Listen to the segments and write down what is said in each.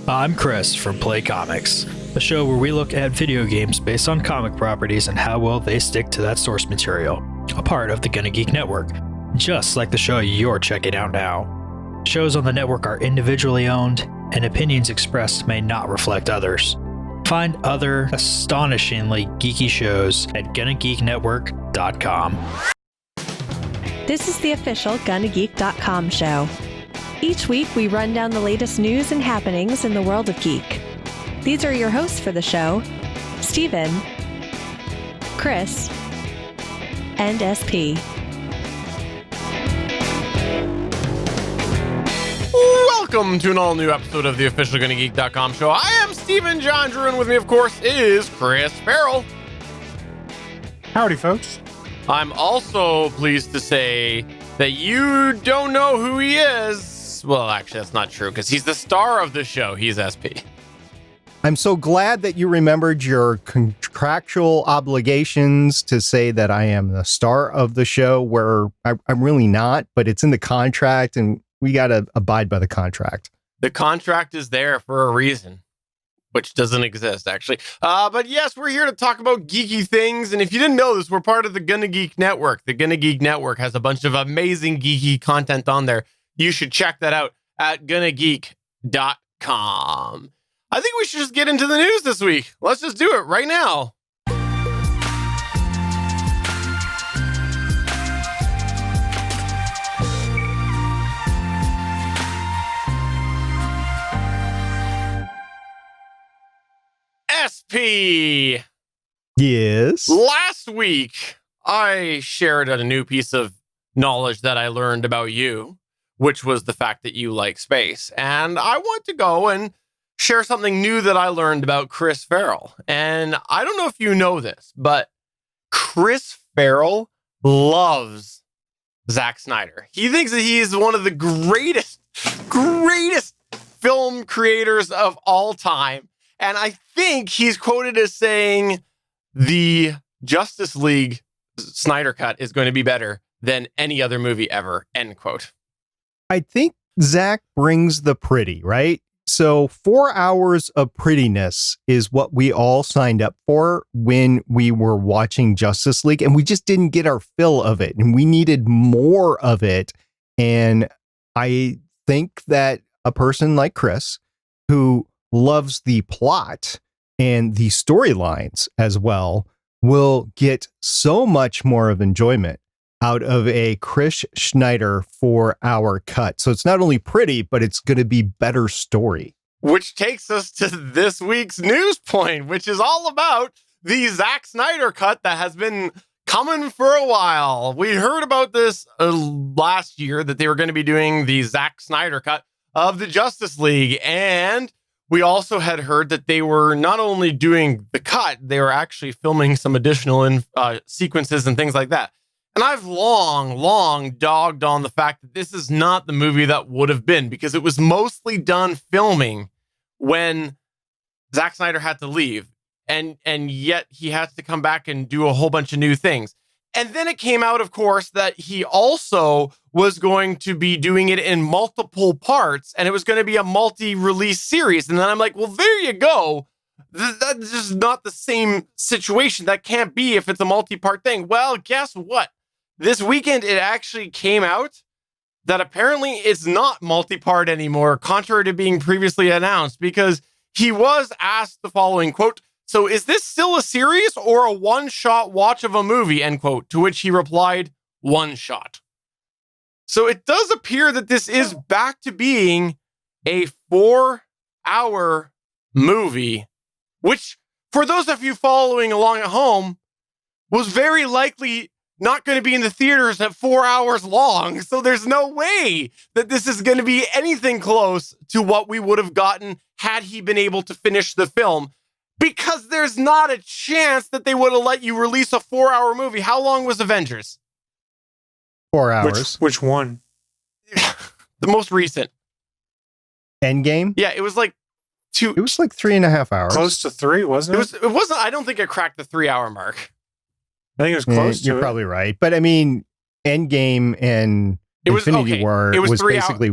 I'm Chris from Play Comics, a show where we look at video games based on comic properties and how well they stick to that source material, a part of the Gonna Geek Network, just like the show you're checking out now. Shows on the network are individually owned, and opinions expressed may not reflect others. Find other astonishingly geeky shows at GonnaGeekNetwork.com. This is the official GonnaGeek.com show. Each week, we run down the latest news and happenings in the world of geek. These are your hosts for the show, Steven, Chris, and SP. Welcome to an all-new episode of the official GonnaGeek.com show. I am Steven John Drew, and with me, of course, is Chris Farrell. Howdy, folks. I'm also pleased to say that you don't know who he is. Well, actually, that's not true, because he's the star of the show. He's SP. I'm so glad that you remembered your contractual obligations to say that I am the star of the show, where I'm really not, but it's in the contract, and we got to abide by the contract. The contract is there for a reason, which doesn't exist, actually. But yes, we're here to talk about geeky things, and if you didn't know this, we're part of the Gonna Geek Network. The Gonna Geek Network has a bunch of amazing geeky content on there. You should check that out at GonnaGeek.com. I think we should just get into the news this week. Let's just do it right now. SP. Yes. Last week, I shared a new piece of knowledge that I learned about you, which was the fact that you like space. And I want to go and share something new that I learned about Chris Farrell. And I don't know if you know this, but Chris Farrell loves Zack Snyder. He thinks that he is one of the greatest film creators of all time. And I think he's quoted as saying the Justice League Snyder cut is going to be better than any other movie ever, end quote. I think Zach brings the pretty, right? So 4 hours of prettiness is what we all signed up for when we were watching Justice League, and we just didn't get our fill of it, and we needed more of it. And I think that a person like Chris, who loves the plot and the storylines as well, will get so much more of enjoyment out of a Chris Snyder 4-hour cut. So it's not only pretty, but it's going to be better story. Which takes us to this week's news point, which is all about the Zack Snyder cut that has been coming for a while. We heard about this last year, that they were going to be doing the Zack Snyder cut of the Justice League. And we also had heard that they were not only doing the cut, they were actually filming some additional sequences and things like that. And I've long dogged on the fact that this is not the movie that would have been, because it was mostly done filming when Zack Snyder had to leave. And yet he has to come back and do a whole bunch of new things. And then it came out, of course, that he also was going to be doing it in multiple parts, and it was going to be a multi-release series. And then I'm like, well, there you go. That's just not the same situation. That can't be if it's a multi-part thing. Well, guess what? This weekend, it actually came out that apparently it's not multi-part anymore, contrary to being previously announced, because he was asked the following, quote, "So is this still a series or a one-shot watch of a movie?" End quote. To which he replied, "One shot." So it does appear that this is back to being a 4-hour movie, which, for those of you following along at home, was very likely not going to be in the theaters at 4 hours long. So there's no way that this is going to be anything close to what we would have gotten had he been able to finish the film, because there's not a chance that they would have let you release a 4-hour movie. How long was Avengers? 4 hours. Which one? The most recent. Endgame? Yeah, it was like It was like 3.5 hours. Close to 3, wasn't it? It wasn't. I don't think it cracked the 3-hour mark. I think it was close to You're it. probably right. But I mean, Endgame and Infinity War it was was 3 basically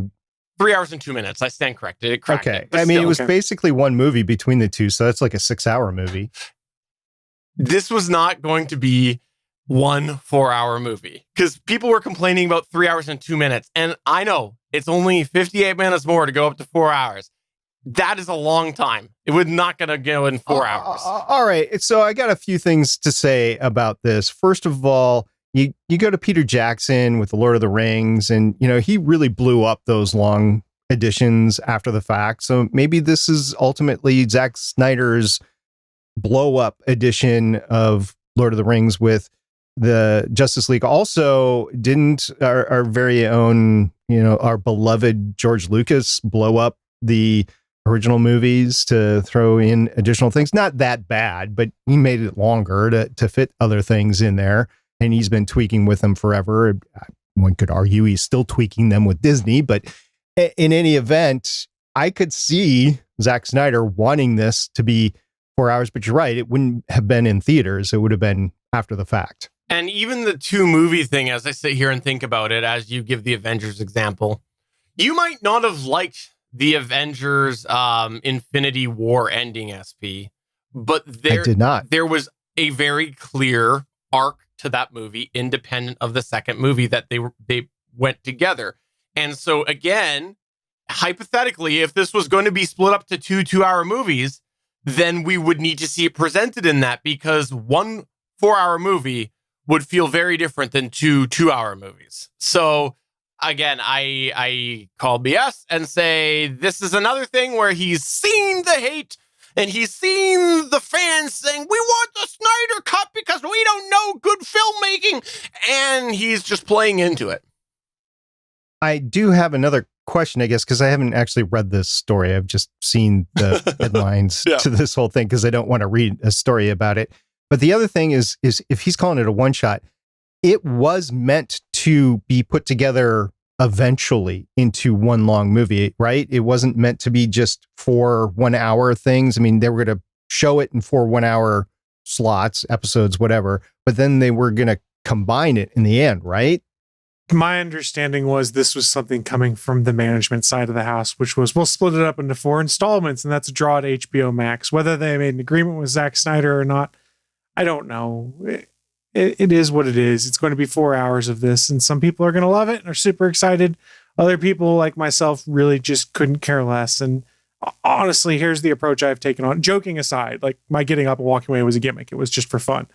3 hours and 2 minutes. I stand corrected. It cracked Okay. it, I mean, still. it was basically one movie between the two, so that's like a 6-hour movie. This was not going to be 1 4-hour movie because people were complaining about 3 hours and 2 minutes. And I know it's only 58 minutes more to go up to 4 hours. That is a long time. It was not going to go in 4 hours. All right. So I got a few things to say about this. First of all, you go to Peter Jackson with the Lord of the Rings, and he really blew up those long editions after the fact. So maybe this is ultimately Zack Snyder's blow up edition of Lord of the Rings with the Justice League. Also, didn't our very own, our beloved George Lucas blow up the original movies to throw in additional things? Not that bad, but he made it longer to fit other things in there. And he's been tweaking with them forever. One could argue he's still tweaking them with Disney, but in any event, I could see Zack Snyder wanting this to be 4 hours, but you're right. It wouldn't have been in theaters. It would have been after the fact. And even the 2 movie thing, as I sit here and think about it, as you give the Avengers example, you might not have liked the Avengers Infinity War ending, SP, but I did not. There was a very clear arc to that movie, independent of the second movie, that they went together. And so again, hypothetically, if this was going to be split up to 2 2-hour movies, then we would need to see it presented in that, because 1 4-hour movie would feel very different than 2 2-hour movies. So again, I call BS and say this is another thing where he's seen the hate and he's seen the fans saying, we want the Snyder cut because we don't know good filmmaking. And he's just playing into it. I do have another question, I guess, because I haven't actually read this story. I've just seen the headlines to this whole thing because I don't want to read a story about it. But the other thing is if he's calling it a one shot, it was meant to be put together eventually into one long movie, right? It wasn't meant to be just 4 1-hour things. I mean, they were going to show it in 4 1-hour slots, episodes, whatever, but then they were going to combine it in the end, right? My understanding was this was something coming from the management side of the house, which was, we'll split it up into 4 installments, and that's a draw to HBO Max. Whether they made an agreement with Zack Snyder or not, I don't know. It is what it is. It's going to be 4 hours of this, and some people are going to love it and are super excited. Other people, like myself, really just couldn't care less. And honestly, here's the approach I've taken on. Joking aside, like my getting up and walking away was a gimmick. It was just for fun.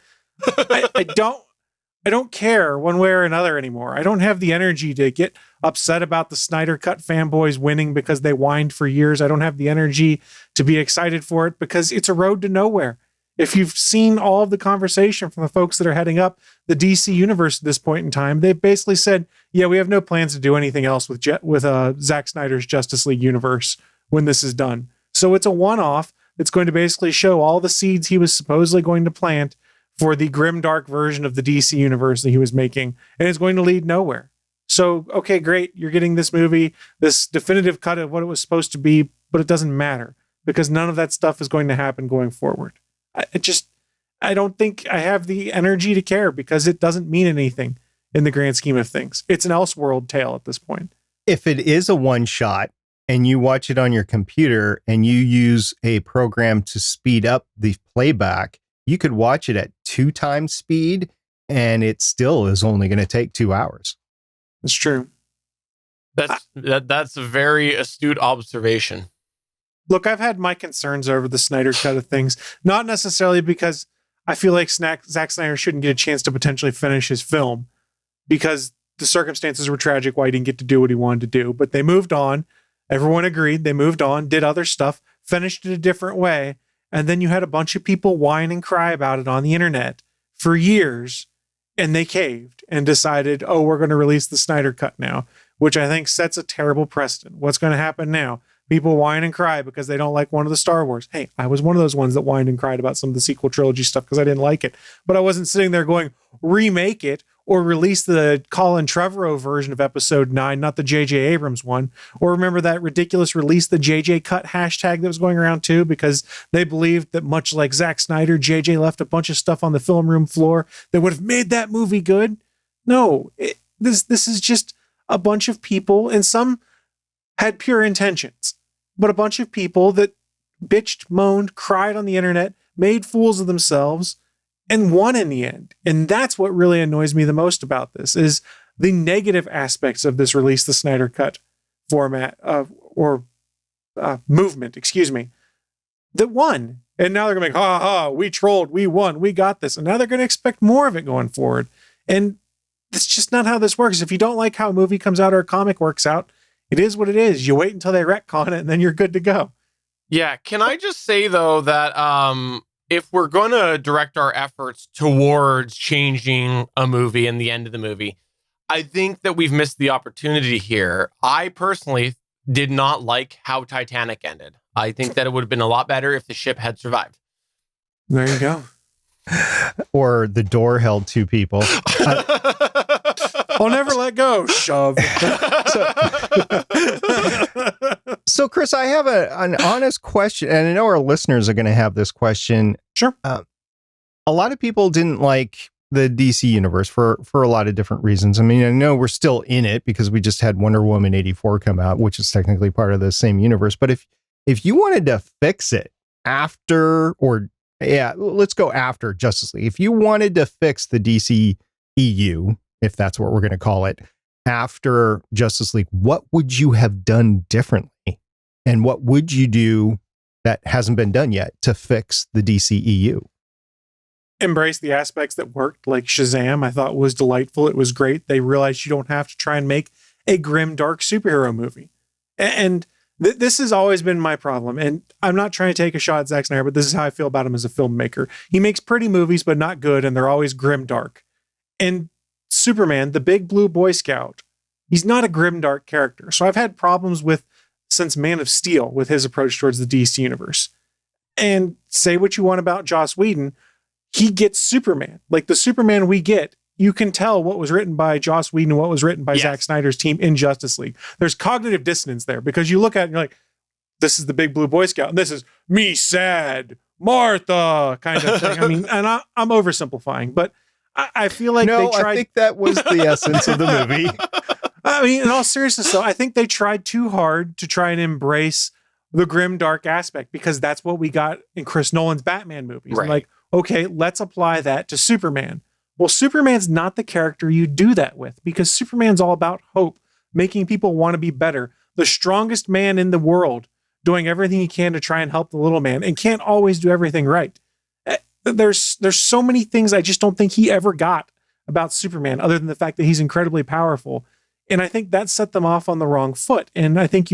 I don't care one way or another anymore. I don't have the energy to get upset about the Snyder Cut fanboys winning because they whined for years. I don't have the energy to be excited for it because it's a road to nowhere. If you've seen all of the conversation from the folks that are heading up the DC universe at this point in time, they've basically said, yeah, we have no plans to do anything else with Zack Snyder's Justice League universe when this is done. So it's a one-off that's going to basically show all the seeds he was supposedly going to plant for the grimdark version of the DC universe that he was making, and it's going to lead nowhere. So, okay, great. You're getting this movie, this definitive cut of what it was supposed to be, but it doesn't matter because none of that stuff is going to happen going forward. I don't think I have the energy to care because it doesn't mean anything in the grand scheme of things. It's an Elseworld tale at this point. If it is a one shot and you watch it on your computer and you use a program to speed up the playback, you could watch it at 2 times speed and it still is only going to take 2 hours. That's true. That's a very astute observation. Look, I've had my concerns over the Snyder Cut of things, not necessarily because I feel like Zack Snyder shouldn't get a chance to potentially finish his film because the circumstances were tragic why he didn't get to do what he wanted to do, but they moved on. Everyone agreed. They moved on, did other stuff, finished it a different way. And then you had a bunch of people whine and cry about it on the internet for years, and they caved and decided, oh, we're going to release the Snyder Cut now, which I think sets a terrible precedent. What's going to happen now? People whine and cry because they don't like one of the Star Wars. Hey, I was one of those ones that whined and cried about some of the sequel trilogy stuff because I didn't like it. But I wasn't sitting there going, remake it or release the Colin Trevorrow version of Episode 9, not the J.J. Abrams one. Or remember that ridiculous release the JJ Cut hashtag that was going around too because they believed that much like Zack Snyder, JJ left a bunch of stuff on the film room floor that would have made that movie good. No, this is just a bunch of people and some had pure intentions, but a bunch of people that bitched, moaned, cried on the internet, made fools of themselves, and won in the end. And that's what really annoys me the most about this, is the negative aspects of this release, the Snyder Cut format movement, that won. And now they're going to be like, ha, we trolled, we won, we got this. And now they're going to expect more of it going forward. And that's just not how this works. If you don't like how a movie comes out or a comic works out, it is what it is. You wait until they retcon it and then you're good to go. Yeah. Can I just say, though, that if we're going to direct our efforts towards changing a movie and the end of the movie, I think that we've missed the opportunity here. I personally did not like how Titanic ended. I think that it would have been a lot better if the ship had survived. There you go. Or the door held two people. I'll never let go. Shove. So, Chris, I have an honest question, and I know our listeners are going to have this question. Sure. A lot of people didn't like the DC universe for a lot of different reasons. I mean, I know we're still in it because we just had Wonder Woman 84 come out, which is technically part of the same universe. But if you wanted to fix it after, let's go after Justice League. If you wanted to fix the DC EU, if that's what we're going to call it, after Justice League, what would you have done differently? And what would you do that hasn't been done yet to fix the DC EU? Embrace the aspects that worked, like Shazam. I thought was delightful. It was great. They realized you don't have to try and make a grim, dark superhero movie. And this has always been my problem. And I'm not trying to take a shot at Zack Snyder, but this is how I feel about him as a filmmaker. He makes pretty movies, but not good. And they're always grim, dark. And Superman, the big blue Boy Scout, he's not a grim, dark character. So I've had problems since Man of Steel with his approach towards the DC universe. And say what you want about Joss Whedon, he gets Superman. Like the Superman we get, you can tell what was written by Joss Whedon and what was written by Zack Snyder's team in Justice League. There's cognitive dissonance there because you look at it and you're like, this is the big blue Boy Scout and this is me sad, Martha kind of thing. I mean, and I'm oversimplifying, but I feel like they tried. I think that was the essence of the movie. I mean, in all seriousness, though, I think they tried too hard to try and embrace the grim, dark aspect because that's what we got in Chris Nolan's Batman movies. Right. Like, okay, let's apply that to Superman. Well, Superman's not the character you do that with because Superman's all about hope, making people want to be better. The strongest man in the world doing everything he can to try and help the little man and can't always do everything right. There's so many things I just don't think he ever got about Superman other than the fact that he's incredibly powerful. And I think that set them off on the wrong foot. And I think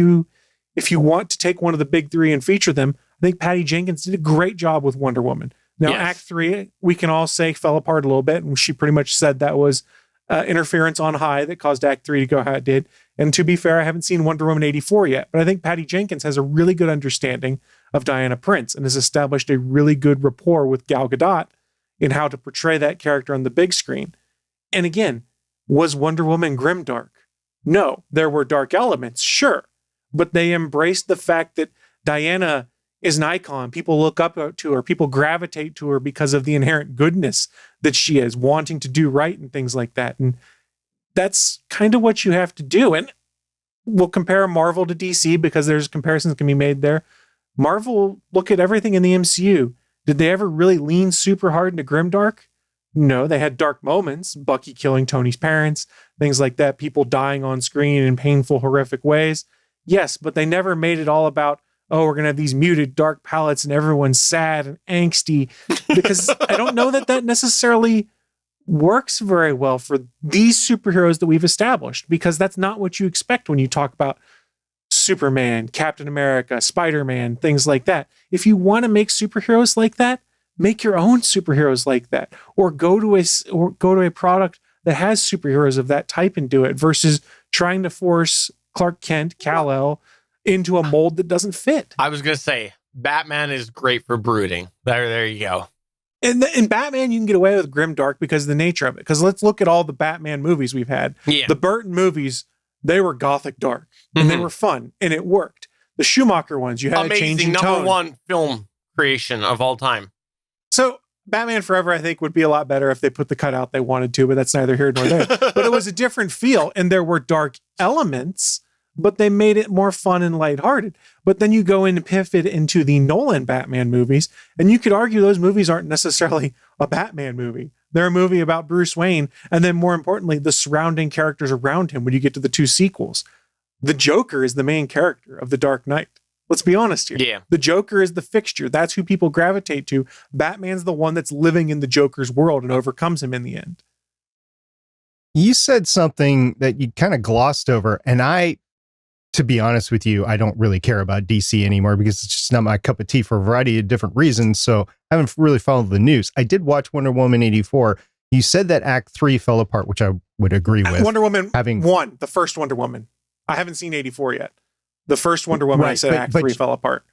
if you want to take one of the big three and feature them, I think Patty Jenkins did a great job with Wonder Woman. Now, Yes. Act 3, we can all say fell apart a little bit. And she pretty much said that was interference on high that caused Act 3 to go how it did. And to be fair, I haven't seen Wonder Woman 84 yet, but I think Patty Jenkins has a really good understanding of Diana Prince and has established a really good rapport with Gal Gadot in how to portray that character on the big screen. And again, was Wonder Woman grimdark? No, there were dark elements, sure, but they embraced the fact that Diana is an icon. People look up to her. People gravitate to her because of the inherent goodness that she is, wanting to do right and things like that. And that's kind of what you have to do. And we'll compare Marvel to DC because there's comparisons that can be made there. Marvel, look at everything in the MCU. Did they ever really lean super hard into grimdark? No, they had dark moments. Bucky killing Tony's parents, things like that. People dying on screen in painful, horrific ways. Yes, but they never made it all about, oh, we're going to have these muted dark palettes and everyone's sad and angsty. Because I don't know that necessarily works very well for these superheroes that we've established, because that's not what you expect when you talk about Superman, Captain America, Spider-Man, things like that. If you want to make superheroes like that, make your own superheroes like that, or go to a product that has superheroes of that type and do it, versus trying to force Clark Kent, Kal-El into a mold that doesn't fit. I was going to say, Batman is great for brooding. There you go. And in Batman, you can get away with grimdark because of the nature of it. Because let's look at all the Batman movies we've had. Yeah. The Burton movies, they were gothic dark, and they were fun, and it worked. The Schumacher ones, you had a change in tone. Number one film creation of all time. So Batman Forever, I think, would be a lot better if they put the cutout they wanted to, but that's neither here nor there. But it was a different feel, and there were dark elements, but they made it more fun and lighthearted. But then you go in and pivot into the Nolan Batman movies, and you could argue those movies aren't necessarily a Batman movie. They're a movie about Bruce Wayne, and then more importantly, the surrounding characters around him when you get to the two sequels. The Joker is the main character of The Dark Knight. Let's be honest here. Yeah. The Joker is the fixture. That's who people gravitate to. Batman's the one that's living in the Joker's world and overcomes him in the end. You said something that you kind of glossed over, and to be honest with you, I don't really care about DC anymore because it's just not my cup of tea for a variety of different reasons. So I haven't really followed the news. I did watch Wonder Woman 84. You said that Act 3 fell apart, which I would agree with. Wonder Woman 1, the first Wonder Woman. I haven't seen 84 yet. The first Wonder Woman, I said Act 3 fell apart.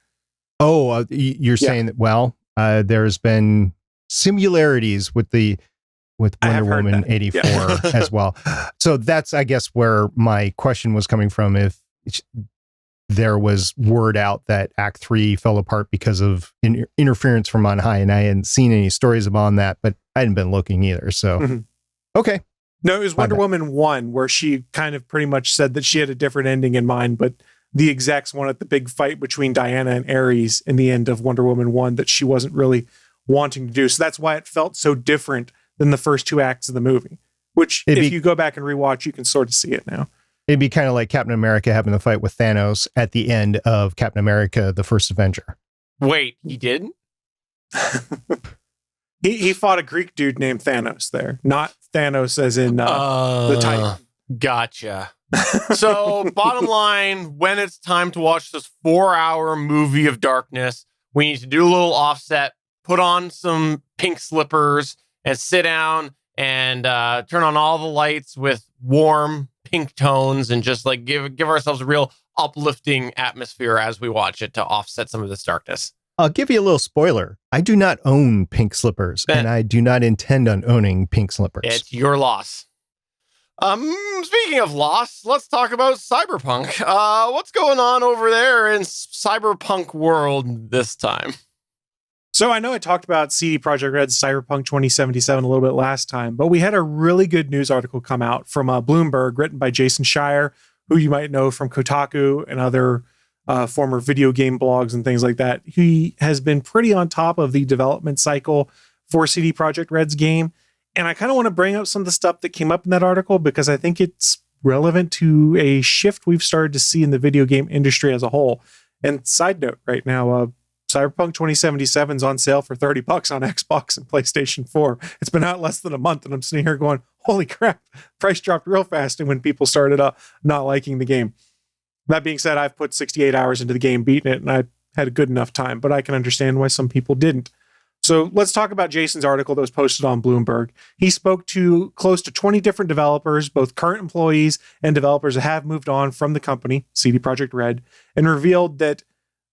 Oh, you're saying that, well, there's been similarities with Wonder Woman 84 as well. So that's, I guess, where my question was coming from. If there was word out that Act 3 fell apart because of interference from on high, and I hadn't seen any stories about that, but I hadn't been looking either. So, okay. No, it was Wonder Woman 1 where she kind of pretty much said that she had a different ending in mind, but the execs wanted the big fight between Diana and Ares in the end of Wonder Woman 1 that she wasn't really wanting to do. So that's why it felt so different than the first two acts of the movie, which if you go back and rewatch, you can sort of see it now. It'd be kind of like Captain America having the fight with Thanos at the end of Captain America, the First Avenger. Wait, he didn't? He fought a Greek dude named Thanos there, not Thanos as in the Titan. Gotcha. So bottom line, when it's time to watch this 4-hour movie of darkness, we need to do a little offset, put on some pink slippers, and sit down and turn on all the lights with warm pink tones and just like give ourselves a real uplifting atmosphere as we watch it to offset some of this darkness. I'll give you a little spoiler. I do not own pink slippers, and I do not intend on owning pink slippers. It's your loss. Speaking of loss, let's talk about Cyberpunk. What's going on over there in Cyberpunk world this time? So I know I talked about CD Projekt Red's Cyberpunk 2077 a little bit last time, but we had a really good news article come out from Bloomberg written by Jason Schreier, who you might know from Kotaku and other former video game blogs and things like that. He has been pretty on top of the development cycle for CD Projekt Red's game. And I kind of want to bring up some of the stuff that came up in that article because I think it's relevant to a shift we've started to see in the video game industry as a whole. And side note right now, Cyberpunk 2077 is on sale for $30 on Xbox and PlayStation 4. It's been out less than a month, and I'm sitting here going, holy crap, price dropped real fast. And when people started not liking the game. That being said, I've put 68 hours into the game, beaten it, and I had a good enough time, but I can understand why some people didn't. So let's talk about Jason's article that was posted on Bloomberg. He spoke to close to 20 different developers, both current employees and developers that have moved on from the company, CD Projekt Red, and revealed that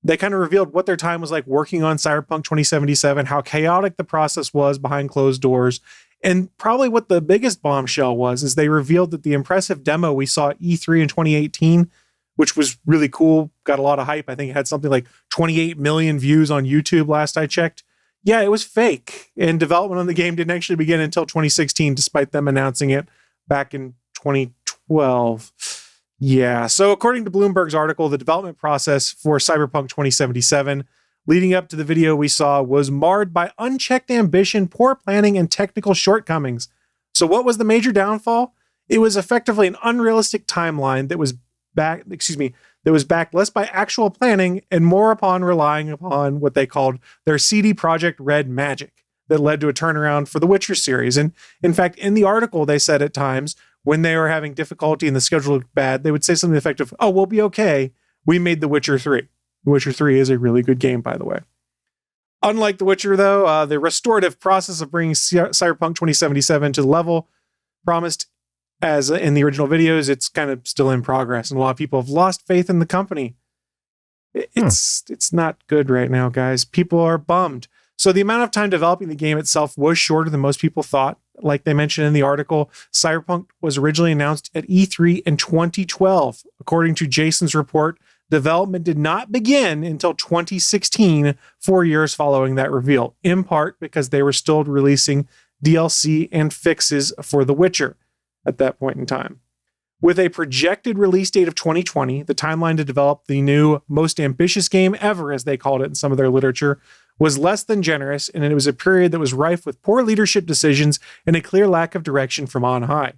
they kind of revealed what their time was like working on Cyberpunk 2077, how chaotic the process was behind closed doors, and probably what the biggest bombshell was is they revealed that the impressive demo we saw at E3 in 2018, which was really cool, got a lot of hype. I think it had something like 28 million views on YouTube last I checked. Yeah, it was fake, and development on the game didn't actually begin until 2016, despite them announcing it back in 2012. Yeah, so according to Bloomberg's article, the development process for Cyberpunk 2077 leading up to the video we saw was marred by unchecked ambition, poor planning, and technical shortcomings. So what was the major downfall? It was effectively an unrealistic timeline that was backed less by actual planning and more upon relying upon what they called their CD Projekt Red magic that led to a turnaround for the Witcher series. And in fact, in the article, they said at times when they were having difficulty and the schedule looked bad, they would say something effective, oh, we'll be okay. We made The Witcher 3. The Witcher 3 is a really good game, by the way. Unlike The Witcher, though, the restorative process of bringing Cyberpunk 2077 to the level promised as in the original videos, it's kind of still in progress, and a lot of people have lost faith in the company. It's not good right now, guys. People are bummed. So the amount of time developing the game itself was shorter than most people thought. Like they mentioned in the article, Cyberpunk was originally announced at E3 in 2012. According to Jason's report, development did not begin until 2016, 4 years following that reveal, in part because they were still releasing DLC and fixes for The Witcher at that point in time. With a projected release date of 2020, the timeline to develop the new most ambitious game ever, as they called it in some of their literature, was less than generous, and it was a period that was rife with poor leadership decisions and a clear lack of direction from on high.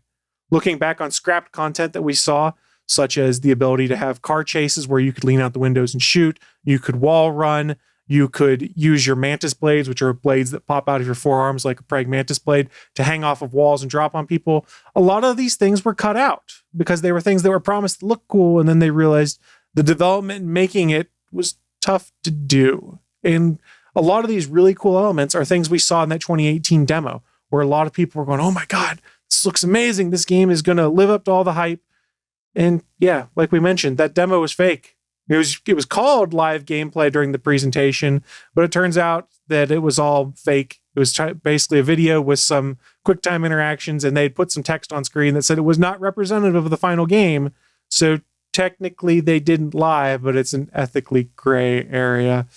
Looking back on scrapped content that we saw, such as the ability to have car chases where you could lean out the windows and shoot, you could wall run, you could use your mantis blades, which are blades that pop out of your forearms like a praying mantis blade, to hang off of walls and drop on people. A lot of these things were cut out because they were things that were promised to look cool, and then they realized the development and making it was tough to do. And a lot of these really cool elements are things we saw in that 2018 demo, where a lot of people were going, oh my God, this looks amazing. This game is going to live up to all the hype. And yeah, like we mentioned, that demo was fake. It was called live gameplay during the presentation, but it turns out that it was all fake. It was basically a video with some QuickTime interactions, and they'd put some text on screen that said it was not representative of the final game. So technically they didn't lie, but it's an ethically gray area.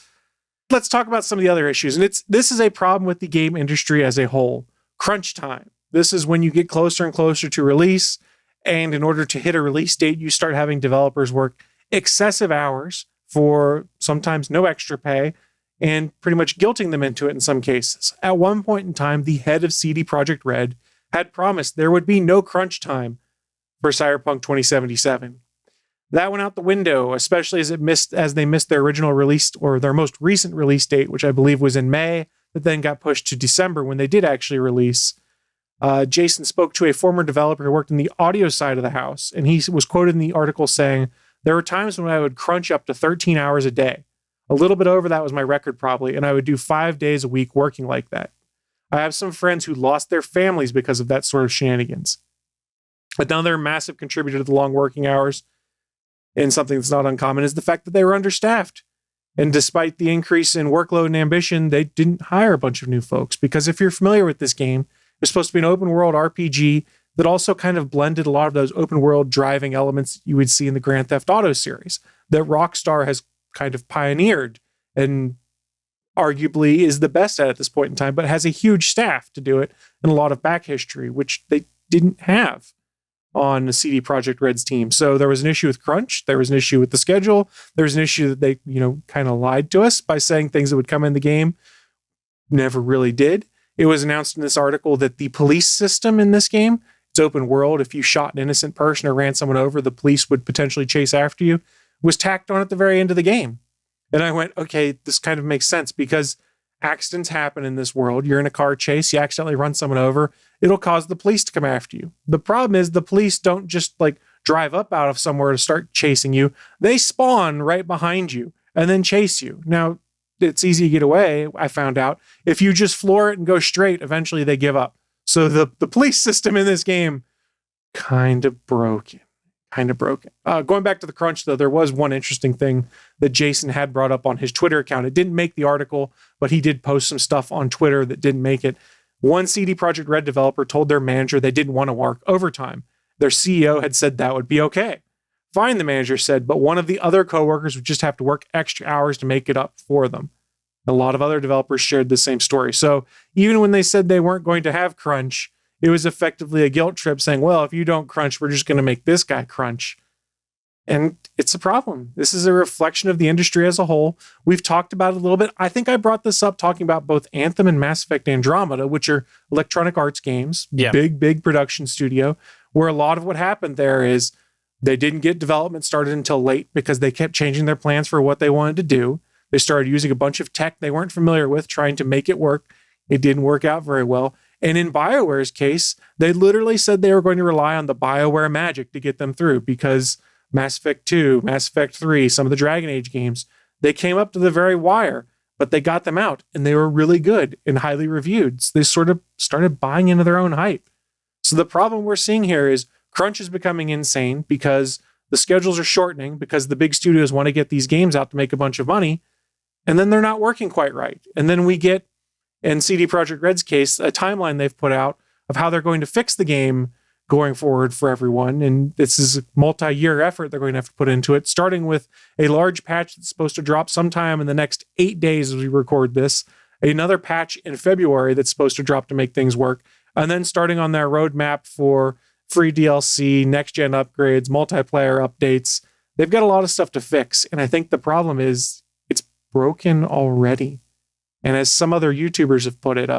Let's talk about some of the other issues. And this is a problem with the game industry as a whole. Crunch time. This is when you get closer and closer to release. And in order to hit a release date, you start having developers work excessive hours for sometimes no extra pay and pretty much guilting them into it in some cases. At one point in time, the head of CD Projekt Red had promised there would be no crunch time for Cyberpunk 2077. That went out the window, especially as they missed their original release, or their most recent release date, which I believe was in May, that then got pushed to December when they did actually release. Jason spoke to a former developer who worked in the audio side of the house, and he was quoted in the article saying, "There were times when I would crunch up to 13 hours a day. A little bit over that was my record probably, and I would do 5 days a week working like that. I have some friends who lost their families because of that sort of shenanigans." Another massive contributor to the long working hours, and something that's not uncommon, is the fact that they were understaffed. And despite the increase in workload and ambition, they didn't hire a bunch of new folks. Because if you're familiar with this game, it's supposed to be an open world RPG that also kind of blended a lot of those open world driving elements you would see in the Grand Theft Auto series that Rockstar has kind of pioneered and arguably is the best at this point in time, but has a huge staff to do it and a lot of back history, which they didn't have on the CD Projekt Red's team. So there was an issue with crunch. There was an issue with the schedule. There was an issue that they, kind of lied to us by saying things that would come in the game never really did. It was announced in this article that the police system in this game, it's open world. If you shot an innocent person or ran someone over, the police would potentially chase after you, was tacked on at the very end of the game. And I went, okay, this kind of makes sense because accidents happen in this world. You're in a car chase, you accidentally run someone over, it'll cause the police to come after you. The problem is the police don't just drive up out of somewhere to start chasing you. They spawn right behind you and then chase you. Now, it's easy to get away, I found out. If you just floor it and go straight, eventually they give up. So the police system in this game, kind of broken. Going back to the crunch, though, there was one interesting thing that Jason had brought up on his Twitter account. It didn't make the article, but he did post some stuff on Twitter that didn't make it. One CD Projekt Red developer told their manager they didn't want to work overtime. Their CEO had said that would be okay. Fine, the manager said, but one of the other coworkers would just have to work extra hours to make it up for them. A lot of other developers shared the same story. So even when they said they weren't going to have crunch, it was effectively a guilt trip saying, well, if you don't crunch, we're just going to make this guy crunch. And it's a problem. This is a reflection of the industry as a whole. We've talked about it a little bit. I think I brought this up talking about both Anthem and Mass Effect Andromeda, which are Electronic Arts games, big production studio, where a lot of what happened there is they didn't get development started until late because they kept changing their plans for what they wanted to do. They started using a bunch of tech they weren't familiar with, trying to make it work. It didn't work out very well. And in BioWare's case, they literally said they were going to rely on the BioWare magic to get them through because Mass Effect 2, Mass Effect 3, some of the Dragon Age games, they came up to the very wire, but they got them out and they were really good and highly reviewed. So they sort of started buying into their own hype. So the problem we're seeing here is crunch is becoming insane because the schedules are shortening because the big studios want to get these games out to make a bunch of money. And then they're not working quite right. And then we get, in CD Projekt Red's case, a timeline they've put out of how they're going to fix the game going forward for everyone. And this is a multi-year effort they're going to have to put into it, starting with a large patch that's supposed to drop sometime in the next 8 days as we record this, another patch in February that's supposed to drop to make things work, and then starting on their roadmap for free DLC, next gen upgrades, multiplayer updates. They've got a lot of stuff to fix. And I think the problem is it's broken already. And as some other YouTubers have put it,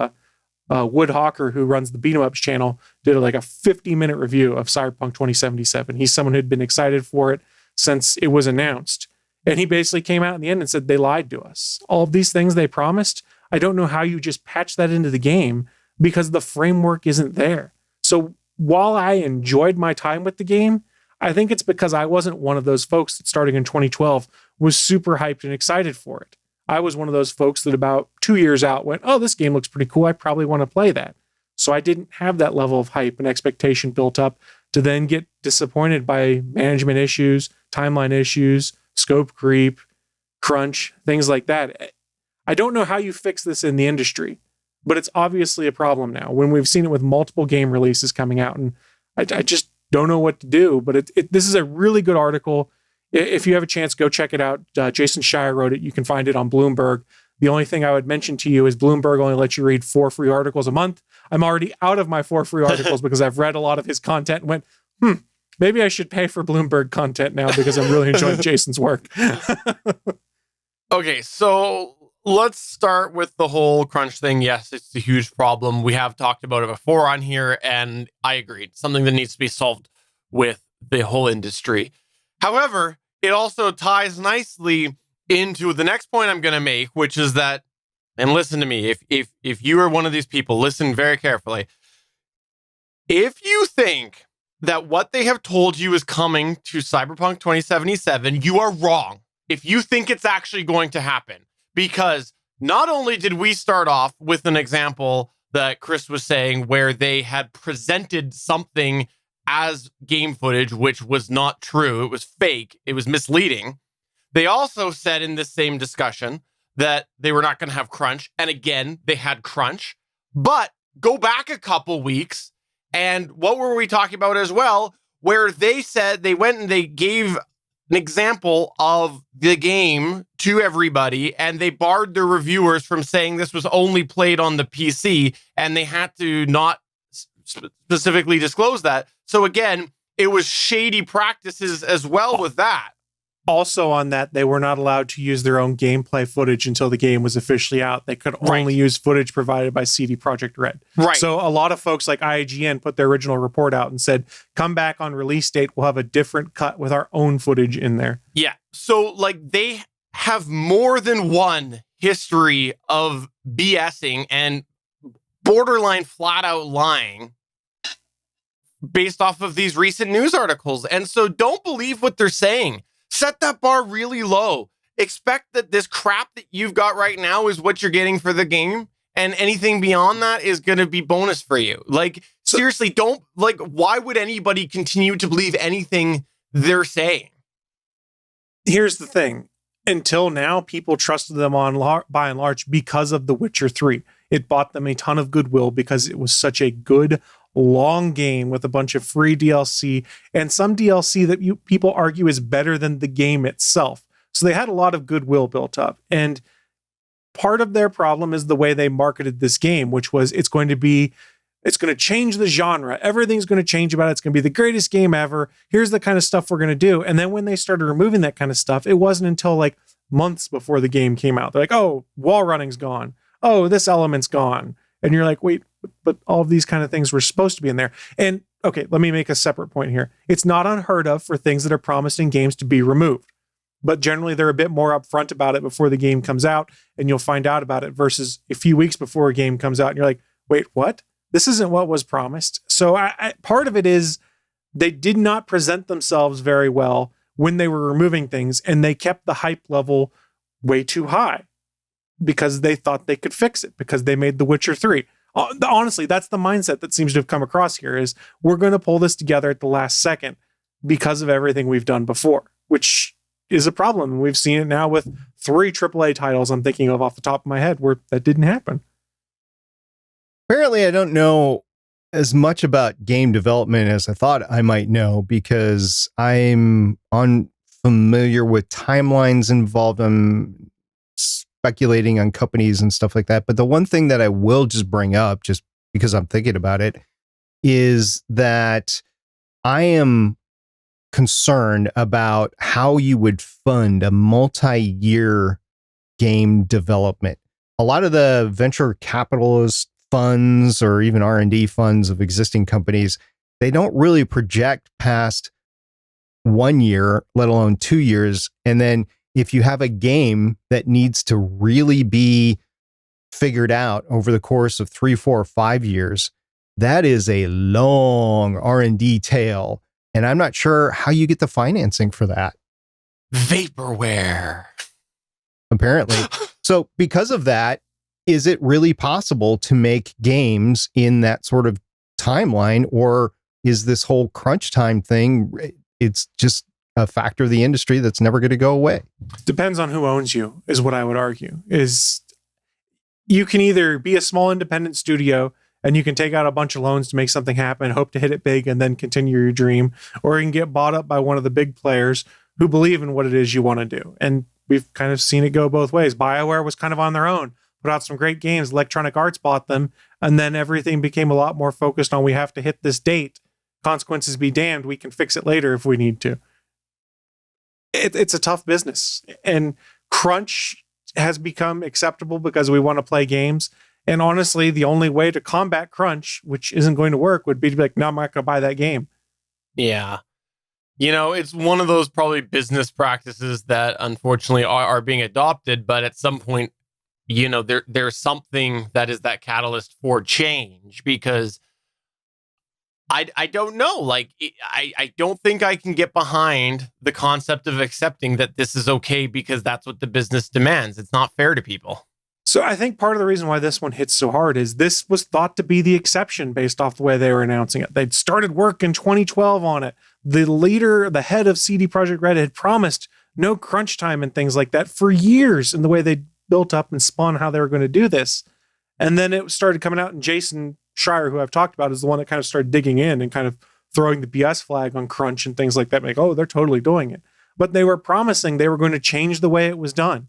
Wood Hawker, who runs the Beat 'em Ups channel, did like a 50-minute review of Cyberpunk 2077. He's someone who'd been excited for it since it was announced. And he basically came out in the end and said, they lied to us. All of these things they promised, I don't know how you just patch that into the game because the framework isn't there. So while I enjoyed my time with the game, I think it's because I wasn't one of those folks that starting in 2012 was super hyped and excited for it. I was one of those folks that about 2 years out went, oh, this game looks pretty cool. I probably want to play that. So I didn't have that level of hype and expectation built up to then get disappointed by management issues, timeline issues, scope creep, crunch, things like that. I don't know how you fix this in the industry, but it's obviously a problem now when we've seen it with multiple game releases coming out. And I just don't know what to do, but this is a really good article. If you have a chance, go check it out. Jason Schreier wrote it. You can find it on Bloomberg. The only thing I would mention to you is Bloomberg only lets you read 4 free articles a month. I'm already out of my 4 free articles because I've read a lot of his content and went, maybe I should pay for Bloomberg content now because I'm really enjoying Jason's work. Okay, so let's start with the whole crunch thing. Yes, it's a huge problem. We have talked about it before on here, and I agree. It's something that needs to be solved with the whole industry. However, it also ties nicely into the next point I'm going to make, which is that, and listen to me, if you are one of these people, listen very carefully. If you think that what they have told you is coming to Cyberpunk 2077, you are wrong. If you think it's actually going to happen, because not only did we start off with an example that Chris was saying where they had presented something as game footage, which was not true. It was fake. It was misleading. They also said in this same discussion that they were not going to have crunch. And again, they had crunch. But go back a couple weeks, and what were we talking about as well? Where they said they went and they gave an example of the game to everybody, and they barred their reviewers from saying this was only played on the PC, and they had to not specifically disclose that. So again, it was shady practices as well with that. Also on that, they were not allowed to use their own gameplay footage until the game was officially out. They could only use footage provided by CD Projekt Red. Right. So a lot of folks like IGN put their original report out and said, come back on release date, we'll have a different cut with our own footage in there. Yeah. So like they have more than one history of BSing and borderline flat out lying based off of these recent news articles. And so don't believe what they're saying. Set that bar really low. Expect that this crap that you've got right now is what you're getting for the game. And anything beyond that is going to be bonus for you. Like, seriously, why would anybody continue to believe anything they're saying? Here's the thing. Until now, people trusted them by and large because of The Witcher 3. It bought them a ton of goodwill because it was such a good, long game with a bunch of free DLC and some DLC that people argue is better than the game itself. So they had a lot of goodwill built up. And part of their problem is the way they marketed this game, which was it's going to change the genre. Everything's going to change about it. It's going to be the greatest game ever. Here's the kind of stuff we're going to do. And then when they started removing that kind of stuff, it wasn't until like months before the game came out. They're like, oh, wall running's gone. Oh, this element's gone. And you're like, wait, but all of these kind of things were supposed to be in there. And okay, let me make a separate point here. It's not unheard of for things that are promised in games to be removed. But generally, they're a bit more upfront about it before the game comes out, and you'll find out about it versus a few weeks before a game comes out, and you're like, wait, what? This isn't what was promised. So part of it is they did not present themselves very well when they were removing things, and they kept the hype level way too high because they thought they could fix it because they made The Witcher 3. Honestly, that's the mindset that seems to have come across here is we're going to pull this together at the last second because of everything we've done before, which is a problem. We've seen it now with 3 AAA titles I'm thinking of off the top of my head where that didn't happen. Apparently, I don't know as much about game development as I thought I might know because I'm unfamiliar with timelines involved. I'm speculating on companies and stuff like that. But the one thing that I will just bring up, just because I'm thinking about it, is that I am concerned about how you would fund a multi-year game development. A lot of the venture capitalist funds or even R&D funds of existing companies, they don't really project past 1 year, let alone 2 years. And then if you have a game that needs to really be figured out over the course of 3, 4, 5 years, that is a long R&D tail. And I'm not sure how you get the financing for that. Vaporware. Apparently. So because of that, is it really possible to make games in that sort of timeline, or is this whole crunch time thing, it's just a factor of the industry that's never going to go away? Depends on who owns you, is what I would argue. Is you can either be a small independent studio and you can take out a bunch of loans to make something happen, hope to hit it big, and then continue your dream, or you can get bought up by one of the big players who believe in what it is you want to do. And we've kind of seen it go both ways. BioWare was kind of on their own, put out some great games. Electronic Arts bought them, and then everything became a lot more focused on we have to hit this date. Consequences be damned. We can fix it later if we need to. It's a tough business, and crunch has become acceptable because we want to play games. And honestly, the only way to combat crunch, which isn't going to work, would be to be like, no, I'm not going to buy that game. Yeah. It's one of those probably business practices that unfortunately are being adopted, but at some point, there's something that is that catalyst for change, because I don't know. I don't think I can get behind the concept of accepting that this is okay because that's what the business demands. It's not fair to people. So I think part of the reason why this one hits so hard is this was thought to be the exception based off the way they were announcing it. They'd started work in 2012 on it. The head of CD Projekt Red had promised no crunch time and things like that for years in the way they built up and spun how they were going to do this. And then it started coming out, and Jason Schreier, who I've talked about, is the one that kind of started digging in and kind of throwing the BS flag on crunch and things like that. Like, oh, they're totally doing it. But they were promising they were going to change the way it was done.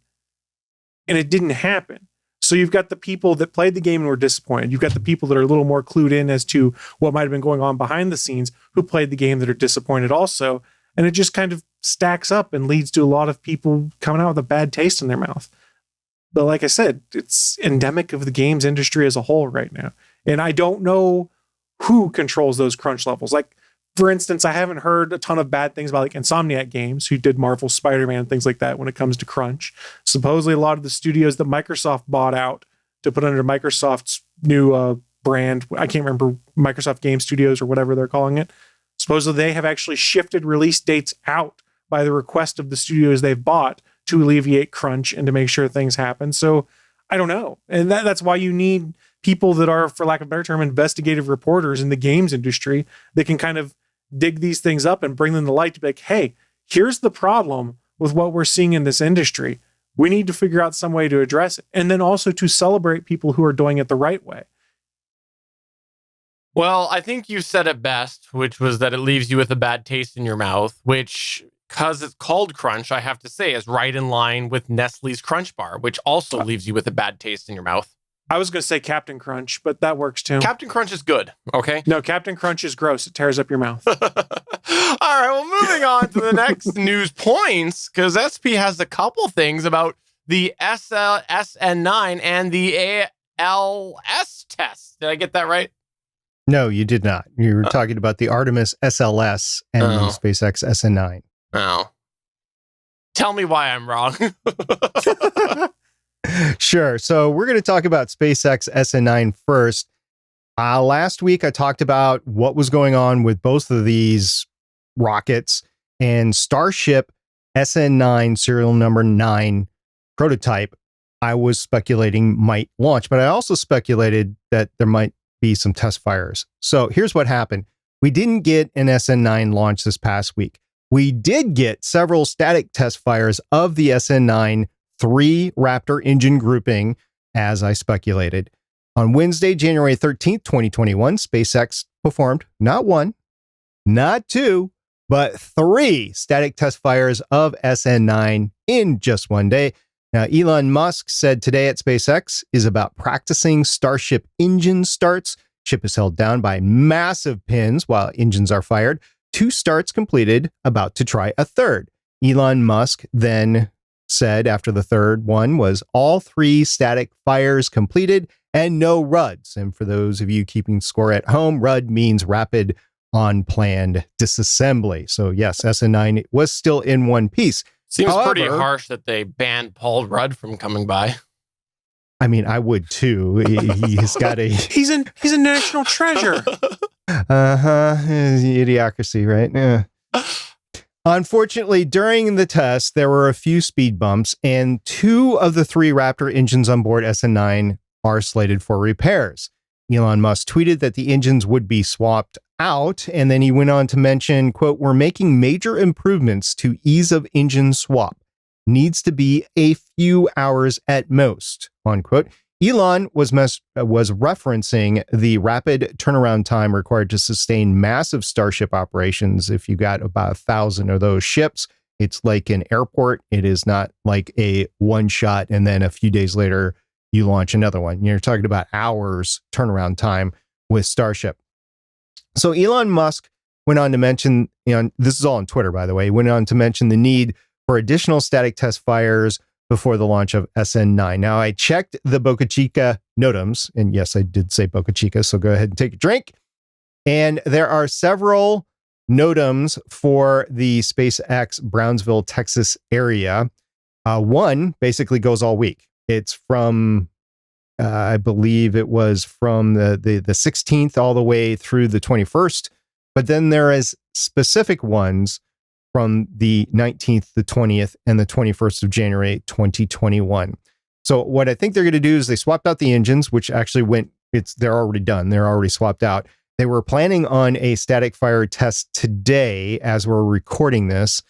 And it didn't happen. So you've got the people that played the game and were disappointed. You've got the people that are a little more clued in as to what might have been going on behind the scenes who played the game that are disappointed also. And it just kind of stacks up and leads to a lot of people coming out with a bad taste in their mouth. But like I said, it's endemic of the games industry as a whole right now. And I don't know who controls those crunch levels. Like, for instance, I haven't heard a ton of bad things about like Insomniac Games, who did Marvel Spider-Man and things like that when it comes to crunch. Supposedly a lot of the studios that Microsoft bought out to put under Microsoft's new brand, I can't remember, Microsoft Game Studios or whatever they're calling it. Supposedly they have actually shifted release dates out by the request of the studios they've bought to alleviate crunch and to make sure things happen. So I don't know. And that's why you need people that are, for lack of a better term, investigative reporters in the games industry that can kind of dig these things up and bring them to light to be like, hey, here's the problem with what we're seeing in this industry. We need to figure out some way to address it. And then also to celebrate people who are doing it the right way. Well, I think you said it best, which was that it leaves you with a bad taste in your mouth, which, because it's called crunch, I have to say is right in line with Nestle's Crunch Bar, which also leaves you with a bad taste in your mouth. I was going to say Captain Crunch, but that works too. Captain Crunch is good, okay? No, Captain Crunch is gross. It tears up your mouth. All right, well, moving on to the next news points, because SP has a couple things about the SN9 and the ALS tests. Did I get that right? No, you did not. You were talking about the Artemis SLS and the SpaceX SN9. Oh. Tell me why I'm wrong. Sure. So we're going to talk about SpaceX SN9 first. Last week, I talked about what was going on with both of these rockets, and Starship SN9 serial number 9 prototype, I was speculating might launch, but I also speculated that there might be some test fires. So here's what happened. We didn't get an SN9 launch this past week. We did get several static test fires of the SN9 3 Raptor engine grouping, as I speculated. On Wednesday, January 13th, 2021, SpaceX performed not 1, not 2, but 3 static test fires of SN9 in just one day. Now, Elon Musk said today at SpaceX is about practicing Starship engine starts. Ship is held down by massive pins while engines are fired 2 starts completed, about to try a third. Elon Musk then said after the third one was all 3 static fires completed and no RUDs. And for those of you keeping score at home, RUD means rapid unplanned disassembly. So yes, SN9 was still in one piece. Seems pretty However, harsh that they banned Paul Rudd from coming by. I mean, I would too. He's got a He's a national treasure. idiocracy, right? Yeah. Unfortunately, during the test, there were a few speed bumps, and 2 of the 3 Raptor engines on board SN9 are slated for repairs. Elon Musk tweeted that the engines would be swapped out, and then he went on to mention, quote, "We're making major improvements to ease of engine swap. Needs to be a few hours at most," unquote. Elon was referencing the rapid turnaround time required to sustain massive Starship operations. If you got about 1,000 of those ships, it's like an airport. It is not like a one shot and then a few days later you launch another one. You're talking about hours turnaround time with Starship. So Elon Musk went on to mention, this is all on Twitter, by the way, went on to mention the need for additional static test fires before the launch of SN9. Now, I checked the Boca Chica NOTAMs, and yes, I did say Boca Chica, so go ahead and take a drink. And there are several NOTAMs for the SpaceX Brownsville, Texas area. One basically goes all week. It's from, I believe it was from the 16th all the way through the 21st. But then there is specific ones from the 19th, the 20th, and the 21st of January, 2021. So what I think they're going to do is they swapped out the engines, which actually they're already done. They're already swapped out. They were planning on a static fire test today as we're recording this.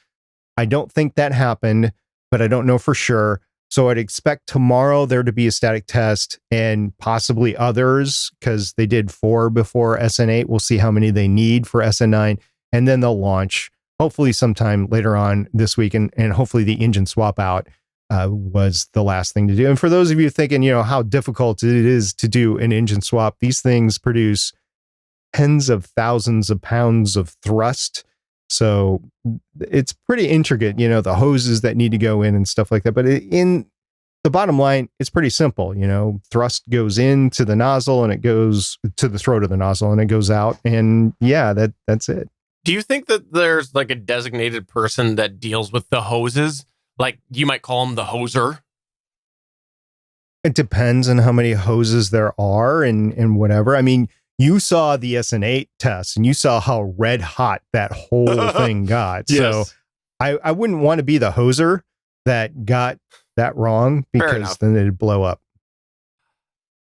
I don't think that happened, but I don't know for sure. So I'd expect tomorrow there to be a static test and possibly others, because they did 4 before SN8. We'll see how many they need for SN9, and then they'll launch hopefully sometime later on this week. And hopefully the engine swap out was the last thing to do. And for those of you thinking, how difficult it is to do an engine swap, these things produce tens of thousands of pounds of thrust. So it's pretty intricate, the hoses that need to go in and stuff like that. But in the bottom line, it's pretty simple. Thrust goes into the nozzle and it goes to the throat of the nozzle and it goes out. And yeah, that's it. Do you think that there's like a designated person that deals with the hoses? Like you might call him the hoser? It depends on how many hoses there are and whatever. I mean, you saw the SN8 test and you saw how red hot that whole thing got. Yes. So I wouldn't want to be the hoser that got that wrong, because then it'd blow up.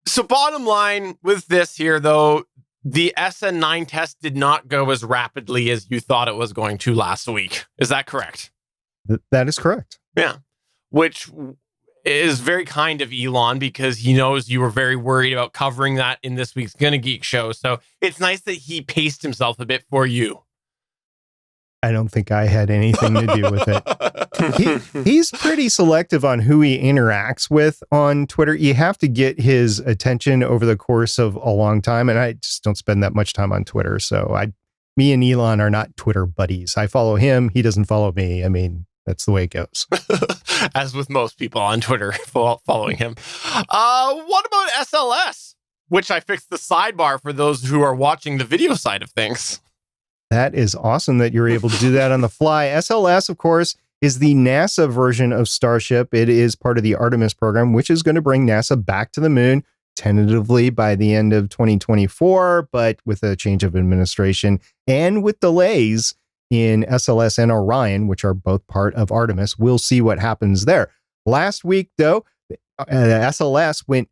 So bottom line with this here, though, the SN9 test did not go as rapidly as you thought it was going to last week. Is that correct? That is correct. Yeah. Which is very kind of Elon, because he knows you were very worried about covering that in this week's Gonna Geek show. So it's nice that he paced himself a bit for you. I don't think I had anything to do with it. He's pretty selective on who he interacts with on Twitter. You have to get his attention over the course of a long time. And I just don't spend that much time on Twitter. So me and Elon are not Twitter buddies. I follow him. He doesn't follow me. I mean, that's the way it goes. As with most people on Twitter following him. What about SLS? Which I fixed the sidebar for those who are watching the video side of things. That is awesome that you're able to do that on the fly. SLS, of course, is the NASA version of Starship. It is part of the Artemis program, which is going to bring NASA back to the moon tentatively by the end of 2024, but with a change of administration and with delays in SLS and Orion, which are both part of Artemis. We'll see what happens there. Last week, though, SLS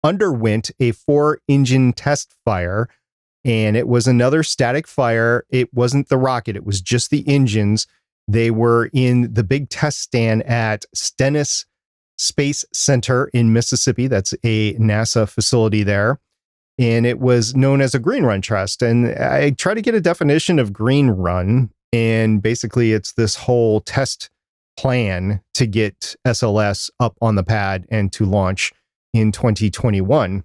underwent a 4-engine test fire, and it was another static fire. It wasn't the rocket. It was just the engines. They were in the big test stand at Stennis Space Center in Mississippi. That's a NASA facility there. And it was known as a green run test. And I try to get a definition of green run. And basically, it's this whole test plan to get SLS up on the pad and to launch in 2021.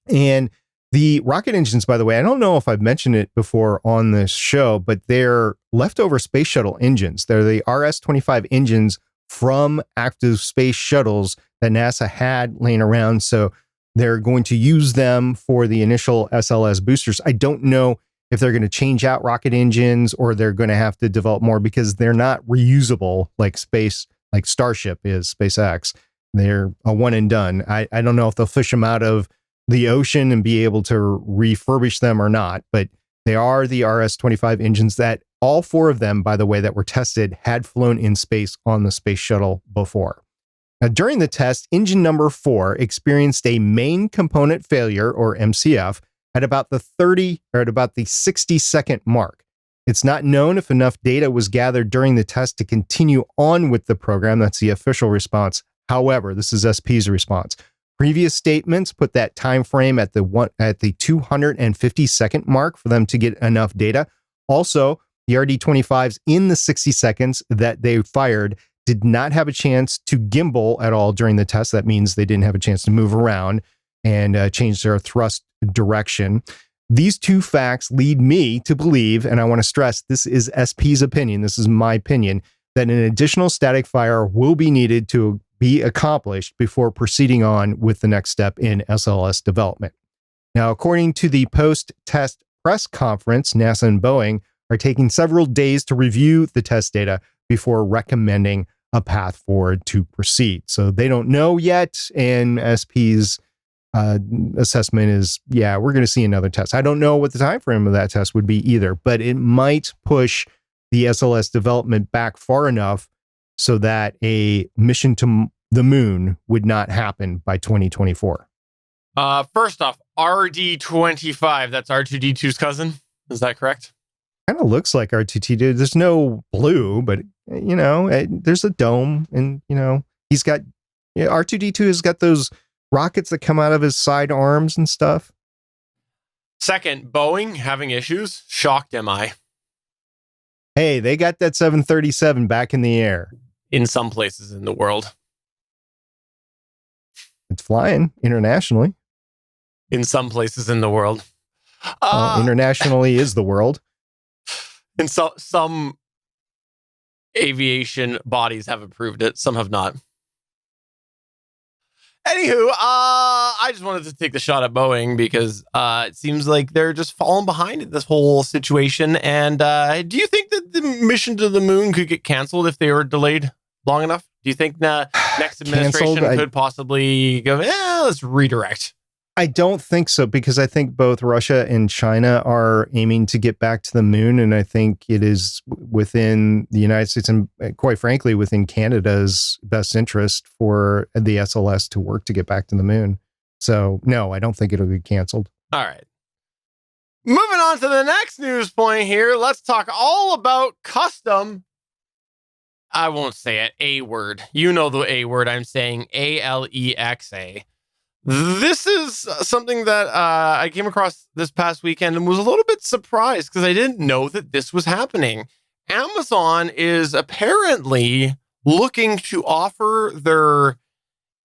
And The rocket engines, by the way, I don't know if I've mentioned it before on this show, but they're leftover space shuttle engines. They're the RS-25 engines from active space shuttles that NASA had laying around. So they're going to use them for the initial SLS boosters. I don't know if they're going to change out rocket engines or they're going to have to develop more because they're not reusable like Starship is, SpaceX. They're a one and done. I don't know if they'll fish them out of the ocean and be able to refurbish them or not, but they are the RS-25 engines that all four of them, by the way, that were tested had flown in space on the space shuttle before. Now, during the test, engine number 4 experienced a main component failure, or MCF, at about the 60-second mark. It's not known if enough data was gathered during the test to continue on with the program. That's the official response. However, this is SP's response. Previous statements put that time frame at the 250-second mark for them to get enough data. Also, the RD-25s in the 60 seconds that they fired did not have a chance to gimbal at all during the test. That means they didn't have a chance to move around and change their thrust direction. These two facts lead me to believe, and I want to stress, this is SP's opinion, this is my opinion, that an additional static fire will be needed to be accomplished before proceeding on with the next step in SLS development. Now, according to the post-test press conference, NASA and Boeing are taking several days to review the test data before recommending a path forward to proceed. So they don't know yet, and SP's assessment is, yeah, we're going to see another test. I don't know what the time frame of that test would be either, but it might push the SLS development back far enough so that a mission to the moon would not happen by 2024. First off, RD-25, that's R2-D2's cousin. Is that correct? Kind of looks like R2-D2. There's no blue, but, there's a dome, and, he's got, R2-D2 has got those rockets that come out of his side arms and stuff. Second, Boeing having issues. Shocked am I. Hey, they got that 737 back in the air. In some places in the world. It's flying internationally. In some places in the world. Internationally is the world. And so some aviation bodies have approved it. Some have not. Anywho, I just wanted to take the shot at Boeing because it seems like they're just falling behind in this whole situation. And do you think that the mission to the moon could get canceled if they were delayed long enough? Do you think the next administration could possibly go, let's redirect? I don't think so, because I think both Russia and China are aiming to get back to the moon. And I think it is within the United States and, quite frankly, within Canada's best interest for the SLS to work to get back to the moon. So, no, I don't think it'll be canceled. All right. Moving on to the next news point here. Let's talk all about custom. I won't say it. A word. You know the A word I'm saying. ALEXA. This is something that I came across this past weekend and was a little bit surprised because I didn't know that this was happening. Amazon is apparently looking to offer their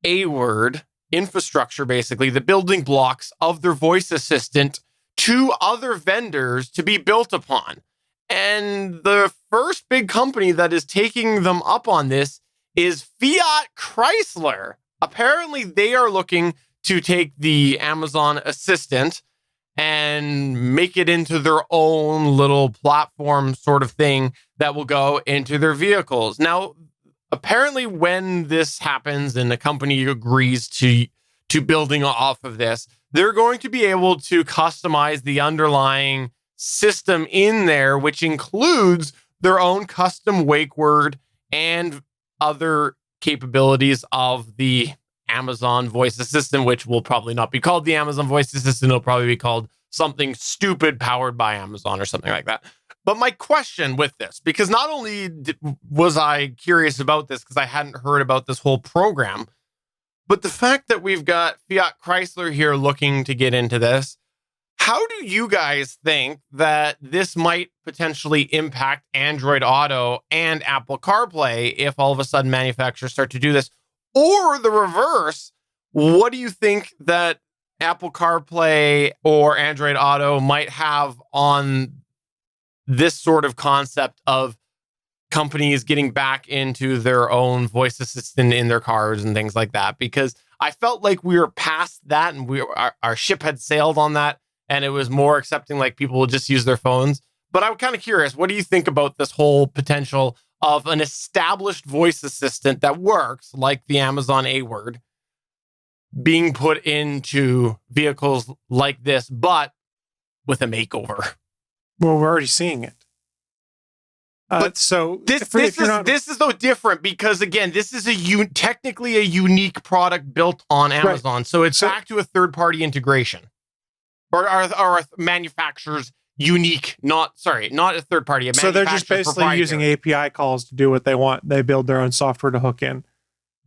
A-word infrastructure, basically the building blocks of their voice assistant, to other vendors to be built upon. And the first big company that is taking them up on this is Fiat Chrysler. Apparently, they are looking to take the Amazon Assistant and make it into their own little platform sort of thing that will go into their vehicles. Now, apparently when this happens and the company agrees to building off of this, they're going to be able to customize the underlying system in there, which includes their own custom wake word and other capabilities of the Amazon voice assistant, which will probably not be called the Amazon voice assistant. It'll probably be called something stupid powered by Amazon or something like that. But my question with this, because not only was I curious about this because I hadn't heard about this whole program, but the fact that we've got Fiat Chrysler here looking to get into this, how do you guys think that this might potentially impact Android Auto and Apple CarPlay if all of a sudden manufacturers start to do this? Or the reverse, what do you think that Apple CarPlay or Android Auto might have on this sort of concept of companies getting back into their own voice assistant in their cars and things like that, because I felt like we were past that and our ship had sailed on that, and it was more accepting like people would just use their phones. But I'm kind of curious, what do you think about this whole potential of an established voice assistant that works like the Amazon A word being put into vehicles like this, but with a makeover? Well, we're already seeing it. But so this is though different because again, this is technically a unique product built on Amazon, right. So it's back to a third-party integration, or a manufacturer's unique, not a third party. So they're just basically using API calls to do what they want. They build their own software to hook in.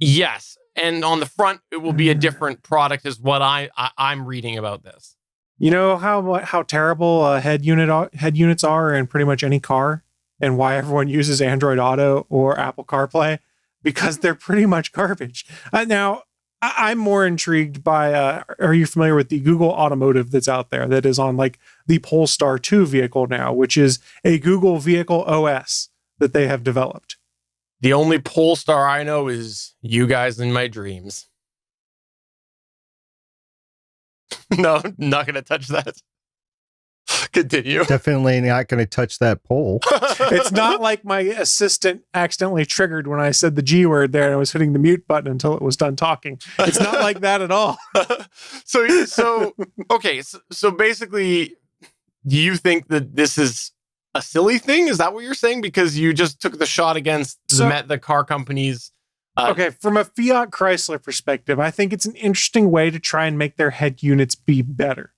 Yes, and on the front, it will be a different product, is what I'm reading about this. You know how terrible head units are in pretty much any car, and why everyone uses Android Auto or Apple CarPlay? Because they're pretty much garbage. Now, I'm more intrigued by, are you familiar with the Google Automotive that's out there that is on like the Polestar 2 vehicle now, which is a Google vehicle OS that they have developed? The only Polestar I know is You Guys in My Dreams. No, not going to touch that. Continue. Definitely not going to touch that pole. It's not like my assistant accidentally triggered when I said the G word there and I was hitting the mute button until it was done talking. It's not like that at all. So basically, do you think that this is a silly thing? Is that what you're saying? Because you just took the shot against the car companies. Okay, from a Fiat Chrysler perspective, I think it's an interesting way to try and make their head units be better.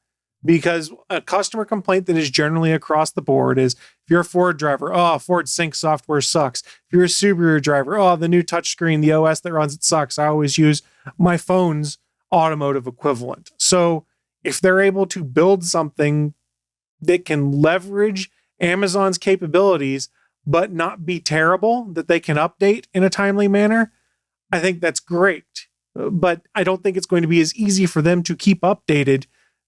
Because a customer complaint that is generally across the board is, if you're a Ford driver, Ford Sync software sucks. If you're a Subaru driver, the new touchscreen, the OS that runs it sucks. I always use my phone's automotive equivalent. So if they're able to build something that can leverage Amazon's capabilities, but not be terrible, that they can update in a timely manner, I think that's great. But I don't think it's going to be as easy for them to keep updated,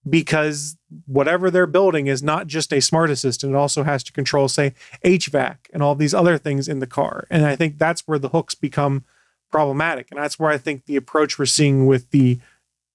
because whatever they're building is not just a smart assistant. It also has to control, say, HVAC and all these other things in the car. And I think that's where the hooks become problematic. And that's where I think the approach we're seeing with the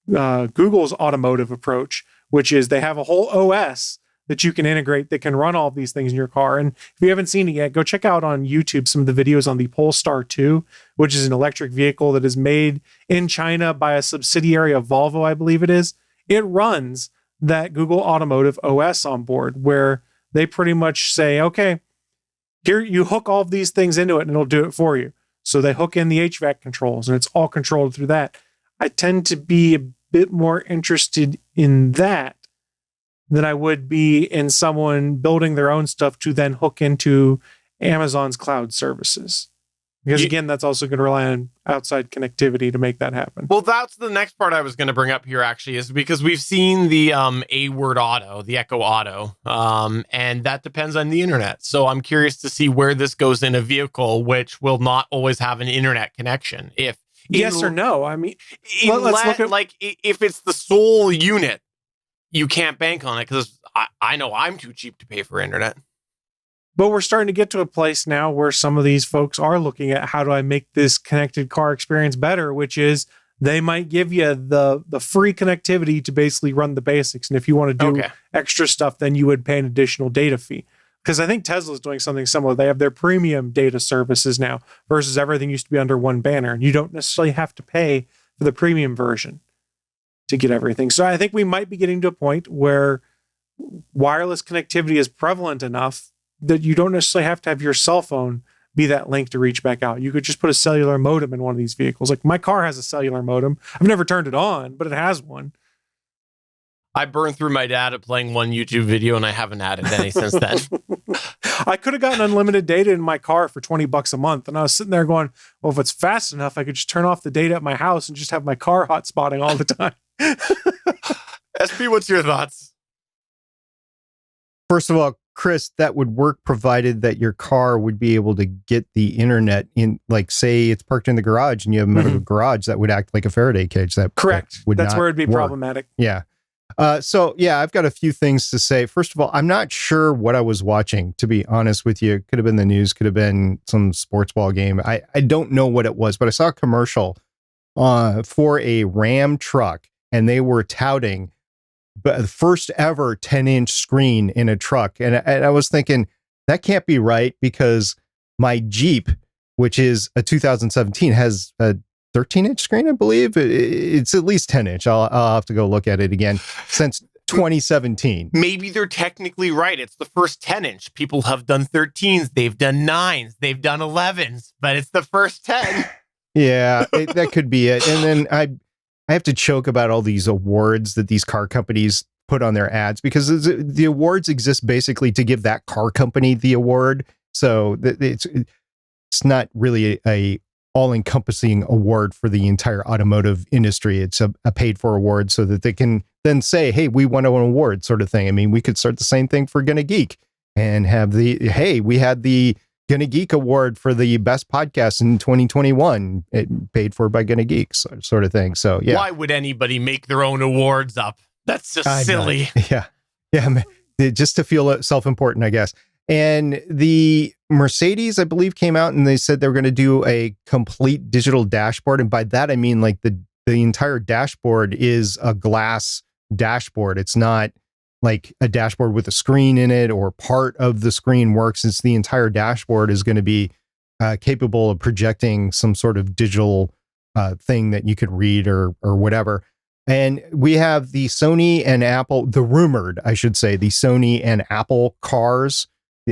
Google's automotive approach, which is they have a whole OS that you can integrate that can run all of these things in your car. And if you haven't seen it yet, go check out on YouTube some of the videos on the Polestar 2, which is an electric vehicle that is made in China by a subsidiary of Volvo, I believe it is. It runs that Google Automotive OS on board, where they pretty much say, okay, here you hook all of these things into it and it'll do it for you. So they hook in the HVAC controls and it's all controlled through that. I tend to be a bit more interested in that than I would be in someone building their own stuff to then hook into Amazon's cloud services. Because again, that's also going to rely on outside connectivity to make that happen. Well, that's the next part I was going to bring up here, actually, is because we've seen the A-word Auto, the Echo Auto, and that depends on the internet. So I'm curious to see where this goes in a vehicle, which will not always have an internet connection. Yes or no? I mean, let's look at, like, if it's the sole unit, you can't bank on it, because I know I'm too cheap to pay for internet. But we're starting to get to a place now where some of these folks are looking at, how do I make this connected car experience better, which is they might give you the free connectivity to basically run the basics. And if you want to do extra stuff, then you would pay an additional data fee. Because I think Tesla's doing something similar. They have their premium data services now versus everything used to be under one banner. And you don't necessarily have to pay for the premium version to get everything. So I think we might be getting to a point where wireless connectivity is prevalent enough that you don't necessarily have to have your cell phone be that link to reach back out. You could just put a cellular modem in one of these vehicles. Like my car has a cellular modem. I've never turned it on, but it has one. I burned through my data playing one YouTube video and I haven't added any since then. I could have gotten unlimited data in my car for $20 a month. And I was sitting there going, well, if it's fast enough, I could just turn off the data at my house and just have my car hotspotting all the time. SP, what's your thoughts? First of all, Chris, that would work provided that your car would be able to get the internet in, like, say it's parked in the garage and you have a medical garage that would act like a Faraday cage. Correct. That's where it'd be work. problematic. Yeah. So yeah, I've got a few things to say. First of all, I'm not sure what I was watching, to be honest with you. It could have been the news, could have been some sports ball game. I don't know what it was, but I saw a commercial for a Ram truck, and they were touting the first ever 10-inch screen in a truck. And I was thinking, that can't be right, because my Jeep, which is a 2017, has a 13-inch screen, I believe. It's at least 10-inch. I'll have to go look at it again. Since 2017. Maybe they're technically right. It's the first 10-inch. People have done 13s. They've done 9s. They've done 11s. But it's the first 10. Yeah, that could be it. And then I have to choke about all these awards that these car companies put on their ads, because the awards exist basically to give that car company the award. So it's not really a all-encompassing award for the entire automotive industry. It's a paid-for award so that they can then say, hey, we won an award, sort of thing. I mean, we could start the same thing for Gonna Geek and have hey, we had the Gonna Geek Award for the best podcast in 2021, paid for by Gonna Geek, sort of thing. So yeah. Why would anybody make their own awards up? That's just silly. Yeah. Just to feel self-important, I guess. And the Mercedes, I believe, came out and they said they were going to do a complete digital dashboard. And by that, I mean like the entire dashboard is a glass dashboard. It's not like a dashboard with a screen in it or part of the screen works. It's the entire dashboard is going to be capable of projecting some sort of digital thing that you could read or whatever. And we have the Sony and Apple, the Sony and Apple cars.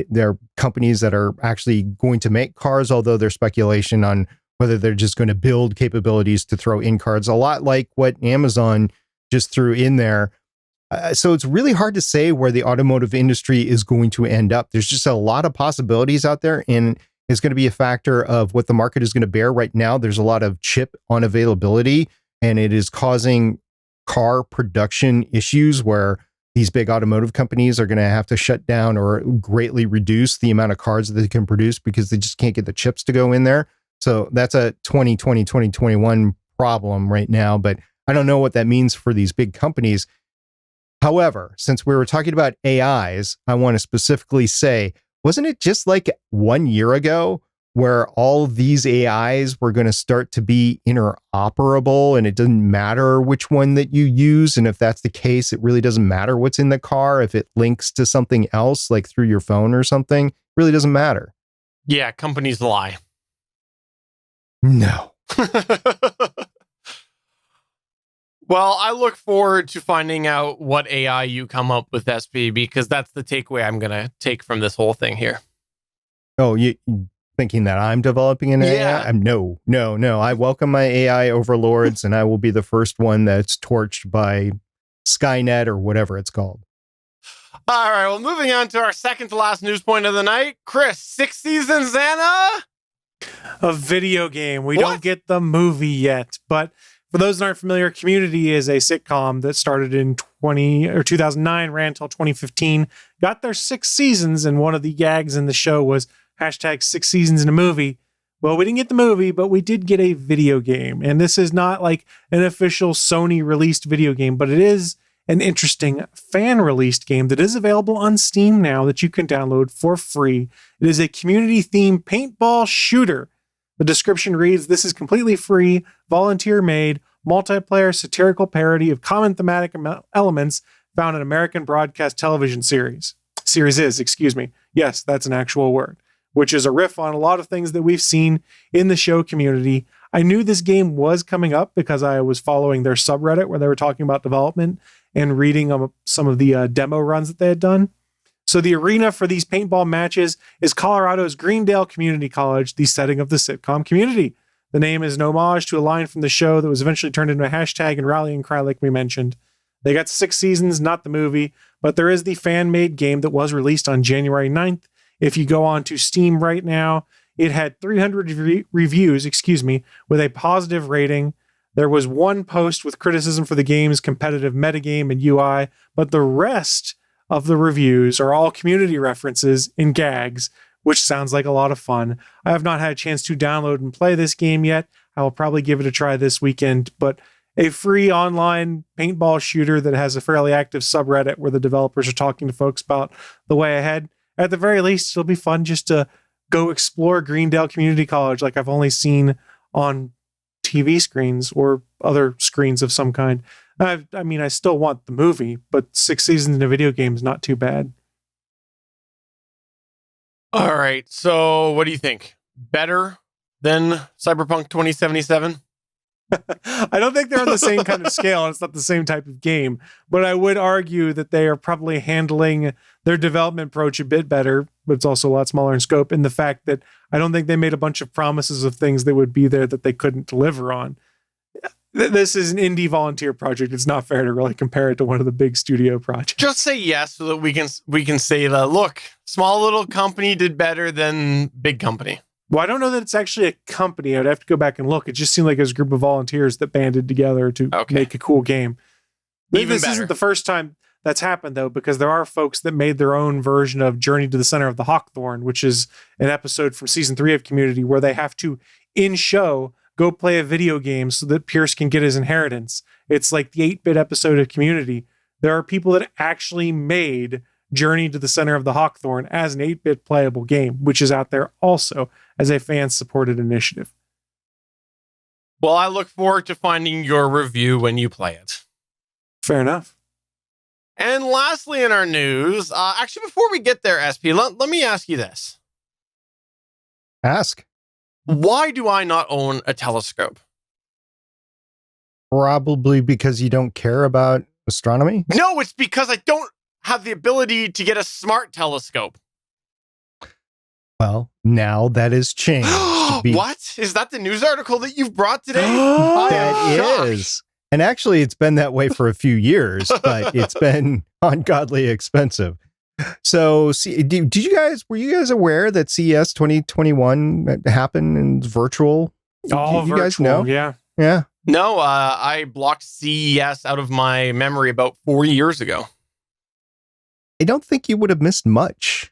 They're companies that are actually going to make cars, although there's speculation on whether they're just going to build capabilities to throw in cars, a lot like what Amazon just threw in there. So it's really hard to say where the automotive industry is going to end up. There's just a lot of possibilities out there, and it's going to be a factor of what the market is going to bear. Right now, there's a lot of chip unavailability, and it is causing car production issues where these big automotive companies are going to have to shut down or greatly reduce the amount of cars that they can produce because they just can't get the chips to go in there. So that's a 2020, 2021 problem right now, but I don't know what that means for these big companies. However, since we were talking about AIs, I want to specifically say, wasn't it just like 1 year ago where all these AIs were going to start to be interoperable, and it doesn't matter which one that you use? And if that's the case, it really doesn't matter what's in the car. If it links to something else, like through your phone or something, it really doesn't matter. Yeah, companies lie. No. Well, I look forward to finding out what AI you come up with, SP, because that's the takeaway I'm going to take from this whole thing here. Oh, you thinking that I'm developing an AI? No. I welcome my AI overlords, and I will be the first one that's torched by Skynet or whatever it's called. All right, well, moving on to our second to last news point of the night. Chris, 6 seasons, Anna? A video game. We don't get the movie yet, but for those that aren't familiar, Community is a sitcom that started in 2009, ran until 2015, got their 6 seasons, and one of the gags in the show was hashtag 6 seasons in a movie. Well, we didn't get the movie, but we did get a video game. And this is not like an official Sony released video game, but it is an interesting fan released game that is available on Steam now that you can download for free. It is a community themed paintball shooter. The description reads, "This is completely free, volunteer made, multiplayer satirical parody of common thematic elements found in American broadcast television series. Yes, that's an actual word, which is a riff on a lot of things that we've seen in the show Community. I knew this game was coming up because I was following their subreddit where they were talking about development and reading some of the demo runs that they had done. So the arena for these paintball matches is Colorado's Greendale Community College, the setting of the sitcom Community. The name is an homage to a line from the show that was eventually turned into a hashtag and rallying cry like we mentioned. They got 6 seasons, not the movie, but there is the fan-made game that was released on January 9th. If you go on to Steam right now, it had 300 reviews, with a positive rating. There was one post with criticism for the game's competitive metagame and UI, but the rest of the reviews are all community references and gags, which sounds like a lot of fun. I have not had a chance to download and play this game yet. I will probably give it a try this weekend, but a free online paintball shooter that has a fairly active subreddit where the developers are talking to folks about the way ahead. At the very least, it'll be fun just to go explore Greendale Community College like I've only seen on TV screens or other screens of some kind. I mean, I still want the movie, but 6 seasons in a video game is not too bad. All right. So what do you think? Better than Cyberpunk 2077? I don't think they're on the same kind of scale. It's not the same type of game, but I would argue that they are probably handling their development approach a bit better, but it's also a lot smaller in scope, in the fact that I don't think they made a bunch of promises of things that would be there that they couldn't deliver on. This is an indie volunteer project. It's not fair to really compare it to one of the big studio projects. Just say yes so that we can say that, look, small little company did better than big company. Well, I don't know that it's actually a company. I'd have to go back and look. It just seemed like it was a group of volunteers that banded together to make a cool game. This isn't the first time that's happened, though, because there are folks that made their own version of Journey to the Center of the Hawkthorn, which is an episode from season 3 of Community where they have to, in show, go play a video game so that Pierce can get his inheritance. It's like the 8-bit episode of Community. There are people that actually made Journey to the Center of the Hawkthorn as an 8-bit playable game, which is out there also as a fan-supported initiative. Well, I look forward to finding your review when you play it. Fair enough. And lastly in our news, actually before we get there, SP, let me ask you this. Ask. Why do I not own a telescope? Probably because you don't care about astronomy? No, it's because I don't have the ability to get a smart telescope. Well, now that has changed. What? Is that the news article that you've brought today? That is. And actually, it's been that way for a few years, but it's been ungodly expensive. So, were you guys aware that CES 2021 happened and virtual? All Did you virtual, guys know? Yeah. Yeah. No, I blocked CES out of my memory about 4 years ago. I don't think you would have missed much.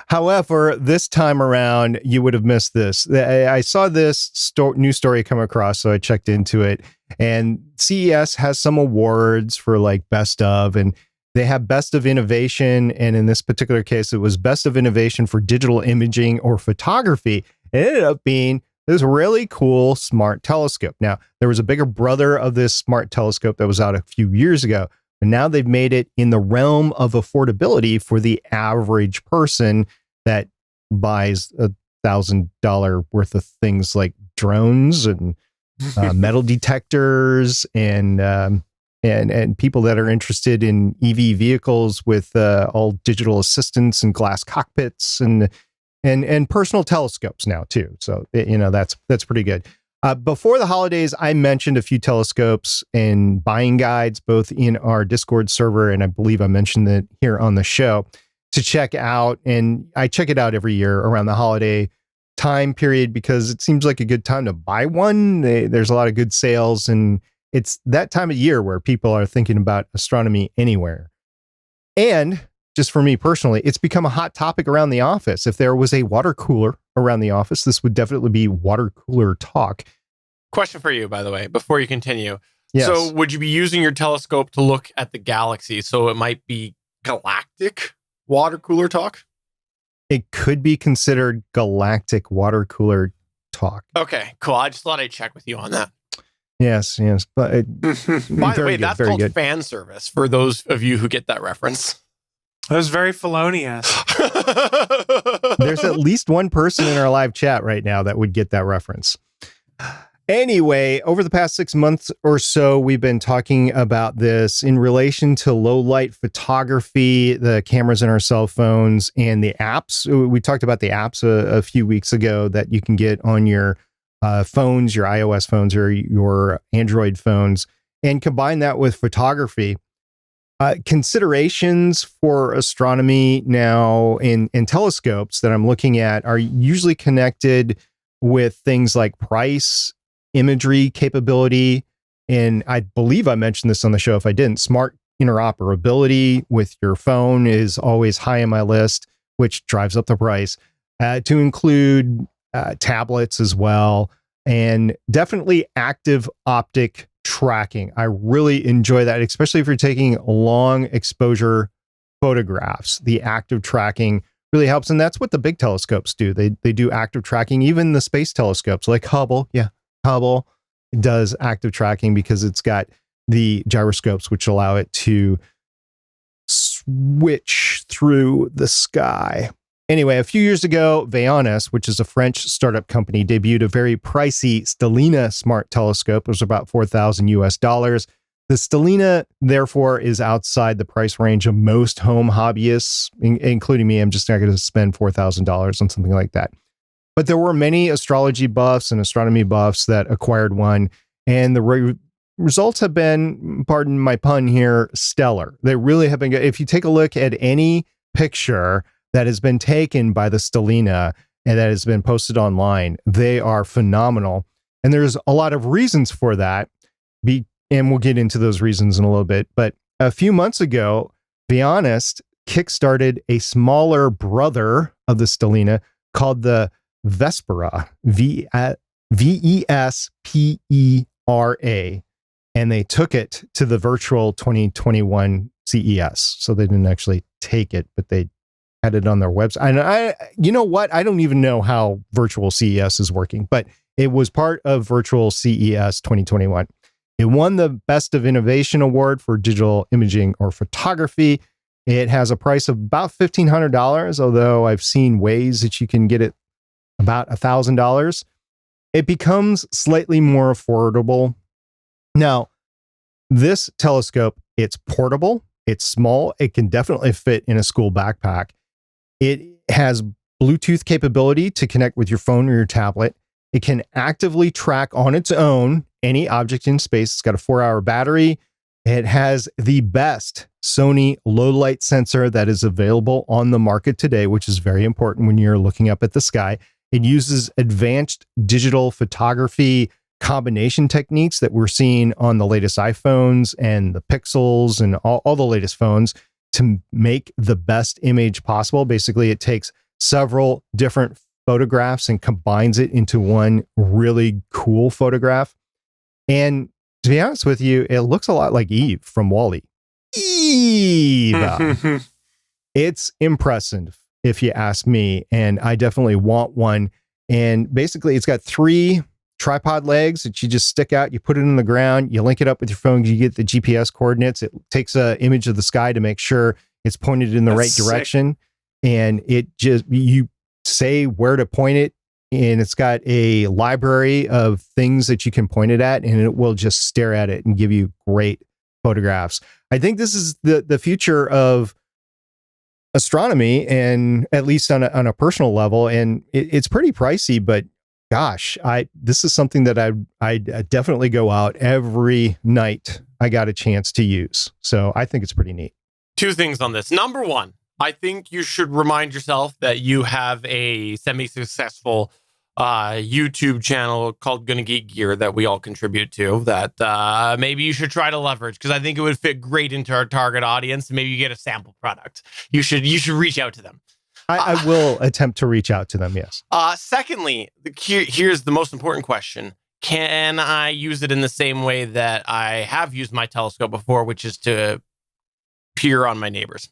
However, this time around, you would have missed this. I saw this news story come across, so I checked into it. And CES has some awards for like best of, and they have best of innovation. And in this particular case, it was best of innovation for digital imaging or photography. It ended up being this really cool smart telescope. Now, there was a bigger brother of this smart telescope that was out a few years ago. And now they've made it in the realm of affordability for the average person that buys $1,000 worth of things like drones and metal detectors and people that are interested in EV vehicles with all digital assistants and glass cockpits and personal telescopes now too. So that's pretty good. Before the holidays, I mentioned a few telescopes and buying guides, both in our Discord server, and I believe I mentioned that here on the show, to check out. And I check it out every year around the holiday time period because it seems like a good time to buy one. There's a lot of good sales, and it's that time of year where people are thinking about astronomy anywhere. And just for me personally, it's become a hot topic around the office. If there was a water cooler around the office, this would definitely be water cooler talk. Question for you, by the way, before you continue. Yes. So would you be using your telescope to look at the galaxy? So it might be galactic water cooler talk? It could be considered galactic water cooler talk. Okay, cool. I just thought I'd check with you on that. Yes. But by the way, that's called fan service for those of you who get that reference. That was very felonious. There's at least one person in our live chat right now that would get that reference. Anyway, over the past 6 months or so, we've been talking about this in relation to low light photography, the cameras in our cell phones, and the apps. We talked about the apps a few weeks ago that you can get on your phones, your iOS phones or your Android phones, and combine that with photography. Considerations for astronomy now in telescopes that I'm looking at are usually connected with things like price, imagery capability, and I believe I mentioned this on the show if I didn't, smart interoperability with your phone is always high on my list, which drives up the price, to include tablets as well, and definitely active optic tracking. I really enjoy that, especially if you're taking long exposure photographs. The active tracking really helps, and that's what the big telescopes do. They do active tracking. Even the space telescopes like Hubble, Hubble does active tracking because it's got the gyroscopes, which allow it to switch through the sky. Anyway, a few years ago, Vaonis, which is a French startup company, debuted a very pricey Stellina smart telescope. It was about $4,000 US. The Stellina, therefore, is outside the price range of most home hobbyists, including me. I'm just not going to spend $4,000 on something like that. But there were many astrology buffs and astronomy buffs that acquired one, and the results have been, pardon my pun here, stellar. They really have been good. If you take a look at any picture that has been taken by the Stellina and that has been posted online, they are phenomenal. And there's a lot of reasons for that, and we'll get into those reasons in a little bit. But a few months ago, Vaonis kickstarted a smaller brother of the Stellina called the Vespera, Vespera, and they took it to the virtual 2021 CES. So they didn't actually take it, but they had it on their website. And you know what? I don't even know how virtual CES is working, but it was part of virtual CES 2021. It won the Best of Innovation Award for digital imaging or photography. It has a price of about $1,500, although I've seen ways that you can get it about $1,000. It becomes slightly more affordable. Now, this telescope, it's portable, it's small, it can definitely fit in a school backpack. It has Bluetooth capability to connect with your phone or your tablet. It can actively track on its own any object in space. It's got a 4-hour battery. It has the best Sony low light sensor that is available on the market today, which is very important when you're looking up at the sky. It uses advanced digital photography combination techniques that we're seeing on the latest iPhones and the Pixels and all the latest phones to make the best image possible. Basically, it takes several different photographs and combines it into one really cool photograph. And to be honest with you, it looks a lot like Eve from WALL-E. Eve! It's impressive, if you ask me, and I definitely want one. And basically, it's got 3 tripod legs that you just stick out, you put it in the ground, you link it up with your phone, you get the GPS coordinates. It takes an image of the sky to make sure it's pointed in the right direction. And it just, you say where to point it, and it's got a library of things that you can point it at, and it will just stare at it and give you great photographs. I think this is the future of astronomy, and at least on a personal level, and it's pretty pricey, but gosh, this is something that I definitely go out every night I got a chance to use. So I think it's pretty neat. 2 things on this. Number 1, I think you should remind yourself that you have a semi-successful YouTube channel called Gonna Geek Gear that we all contribute to that maybe you should try to leverage, because I think it would fit great into our target audience, and maybe you get a sample product. You should reach out to them. I will attempt to reach out to them, yes. Secondly, here's the most important question. Can I use it in the same way that I have used my telescope before, which is to peer on my neighbors?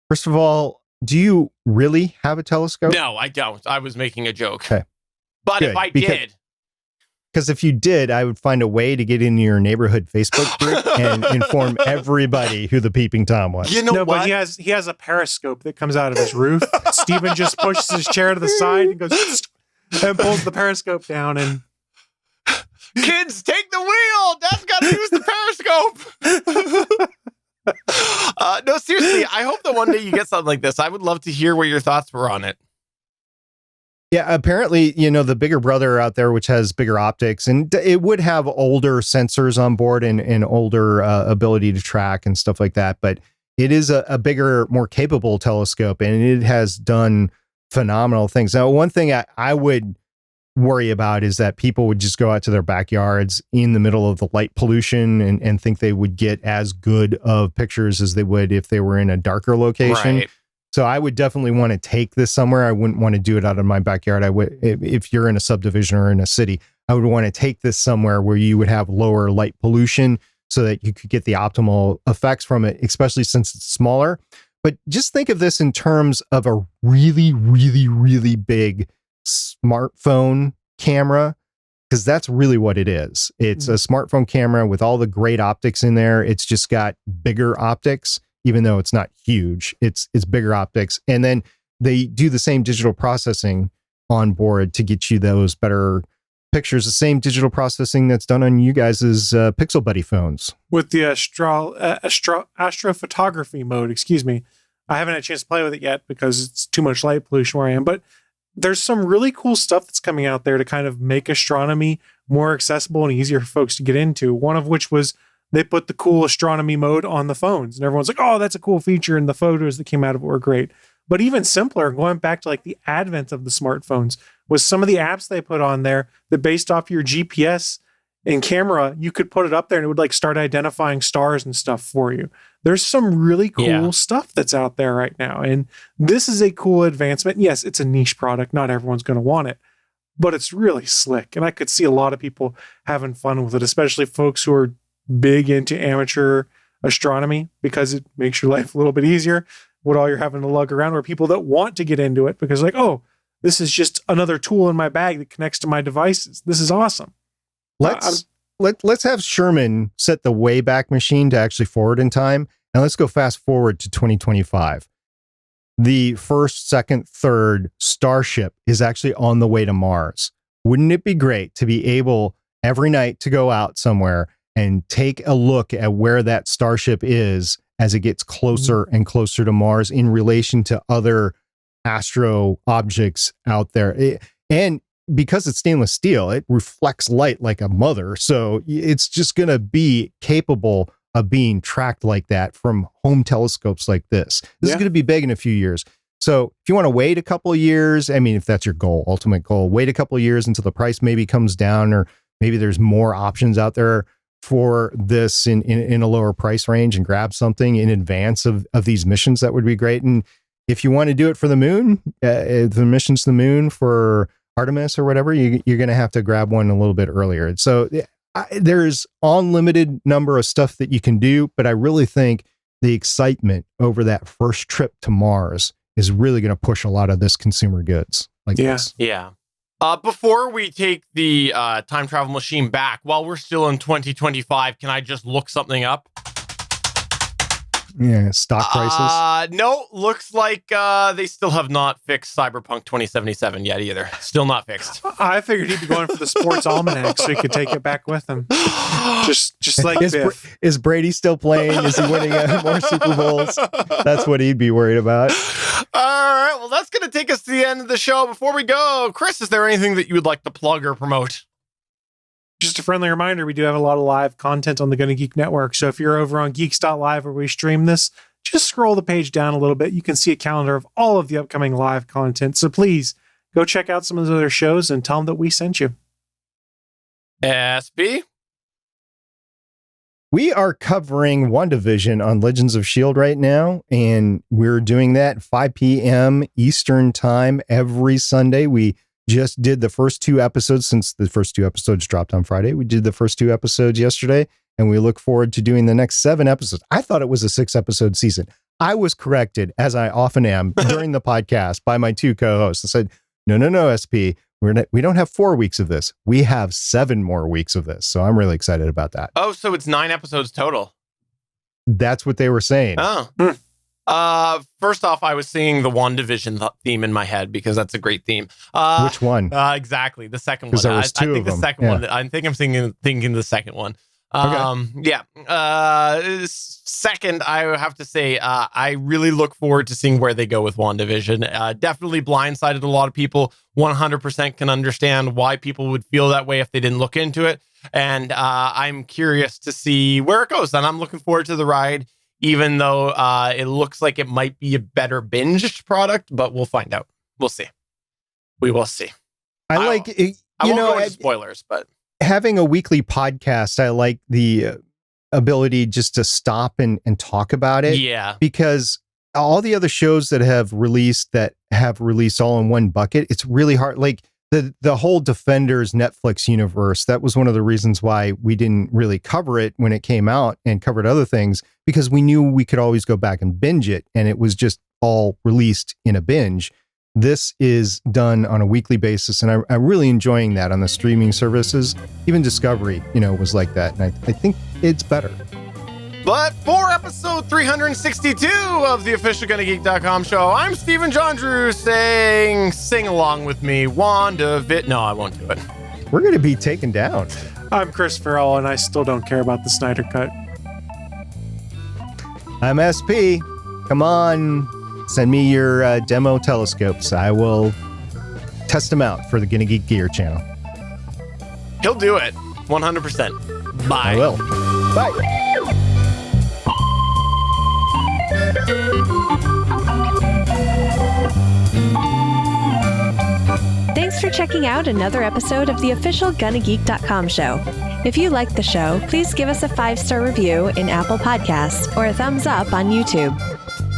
First of all, do you really have a telescope? No, I don't. I was making a joke. Okay. But Good, if I did... Because if you did, I would find a way to get into your neighborhood Facebook group and inform everybody who the Peeping Tom was. You know what? But he has a periscope that comes out of his roof. Steven just pushes his chair to the side and goes and pulls the periscope down. And kids, take the wheel. Dad's got to use the periscope. No, seriously, I hope that one day you get something like this. I would love to hear what your thoughts were on it. Yeah, apparently, the bigger brother out there, which has bigger optics, and it would have older sensors on board and older ability to track and stuff like that. But it is a bigger, more capable telescope, and it has done phenomenal things. Now, one thing I would worry about is that people would just go out to their backyards in the middle of the light pollution and think they would get as good of pictures as they would if they were in a darker location. Right. So I would definitely want to take this somewhere. I wouldn't want to do it out of my backyard. I would, if you're in a subdivision or in a city, I would want to take this somewhere where you would have lower light pollution so that you could get the optimal effects from it, especially since it's smaller. But just think of this in terms of a really, really, really big smartphone camera, because that's really what it is. It's a smartphone camera with all the great optics in there. It's just got bigger optics, even though it's not huge. It's bigger optics. And then they do the same digital processing on board to get you those better pictures, the same digital processing that's done on you guys' Pixel Buddy phones. With the astrophotography mode, excuse me. I haven't had a chance to play with it yet because it's too much light pollution where I am, but there's some really cool stuff that's coming out there to kind of make astronomy more accessible and easier for folks to get into. One of which was they put the cool astronomy mode on the phones, and everyone's like, oh, that's a cool feature, and the photos that came out of it were great. But even simpler, going back to like the advent of the smartphones, was some of the apps they put on there that based off your GPS and camera, you could put it up there and it would like start identifying stars and stuff for you. There's some really cool stuff that's out there right now. And this is a cool advancement. Yes, it's a niche product. Not everyone's going to want it, but it's really slick. And I could see a lot of people having fun with it, especially folks who are big into amateur astronomy, because it makes your life a little bit easier with all you're having to lug around, or people that want to get into it because like, oh, this is just another tool in my bag that connects to my devices. This is awesome. Let's have Sherman set the Wayback Machine to actually forward in time, and let's go fast forward to 2025. The first, second, third Starship is actually on the way to Mars. Wouldn't it be great to be able every night to go out somewhere and take a look at where that Starship is as it gets closer and closer to Mars in relation to other astro objects out there? And because it's stainless steel, it reflects light like a mother. So it's just going to be capable of being tracked like that from home telescopes like this. This is going to be big in a few years. So if you want to wait a couple of years, I mean, if that's your goal, ultimate goal, wait a couple of years until the price maybe comes down, or maybe there's more options out there for this in a lower price range, and grab something in advance of these missions. That would be great. And if you want to do it for the moon, the missions to the moon for Artemis or whatever, you're going to have to grab one a little bit earlier. So there's unlimited number of stuff that you can do, but I really think the excitement over that first trip to Mars is really going to push a lot of this consumer goods like this. Yeah. Before we take the time travel machine back, while we're still in 2025, can I just look something up? Yeah, stock prices. No, looks like they still have not fixed Cyberpunk 2077 yet either. Still not fixed. I figured he'd be going for the sports almanac so he could take it back with him. Just like Biff. Is Brady still playing? Is he winning more Super Bowls? That's what he'd be worried about. All right, well, that's going to take us to the end of the show. Before we go, Chris, is there anything that you would like to plug or promote? Just a friendly reminder, we do have a lot of live content on the Gonna Geek Network. So if you're over on geeks.live where we stream this, just scroll the page down a little bit. You can see a calendar of all of the upcoming live content. So please go check out some of those other shows and tell them that we sent you. SB? We are covering WandaVision on Legends of S.H.I.E.L.D. right now, and we're doing that 5 p.m. Eastern time every Sunday. We just did the first 2 episodes since the first 2 episodes dropped on Friday. We did the first 2 episodes yesterday, and we look forward to doing the next 7 episodes. I thought it was a 6-episode season. I was corrected, as I often am during the podcast, by my 2 co-hosts. I said, no, SP, we don't have 4 weeks of this. We have 7 more weeks of this. So I'm really excited about that. Oh, so it's 9 episodes total. That's what they were saying. Oh. First off, I was singing the WandaVision theme in my head because that's a great theme. Which one? Exactly, the second one. There was 2 I think of the them. second one. I think I'm thinking the second one. Okay. Second, I have to say, I really look forward to seeing where they go with WandaVision. Definitely blindsided a lot of people. 100% can understand why people would feel that way if they didn't look into it. And I'm curious to see where it goes. And I'm looking forward to the ride, even though it looks like it might be a better binged product, but we'll find out. We'll see. We will see. I won't go into spoilers, but having a weekly podcast, I like the ability just to stop and talk about it. Yeah. Because all the other shows that have released all in one bucket, it's really hard. Like the whole Defenders Netflix universe, that was one of the reasons why we didn't really cover it when it came out and covered other things, because we knew we could always go back and binge it, and it was just all released in a binge. This is done on a weekly basis, and I'm really enjoying that on the streaming services. Even Discovery, was like that, and I think it's better. But for episode 362 of the official GonnaGeek.com show, I'm Stephen John Drew saying, sing along with me, WandaVit. No, I won't do it. We're going to be taken down. I'm Chris Farrell, and I still don't care about the Snyder Cut. I'm SP. Come on, send me your demo telescopes. I will test them out for the Gonna Geek Gear channel. He'll do it, 100%. Bye. I will. Bye. Thanks for checking out another episode of the official GonnaGeek.com show. If you like the show, please give us a 5-star review in Apple Podcasts or a thumbs up on YouTube.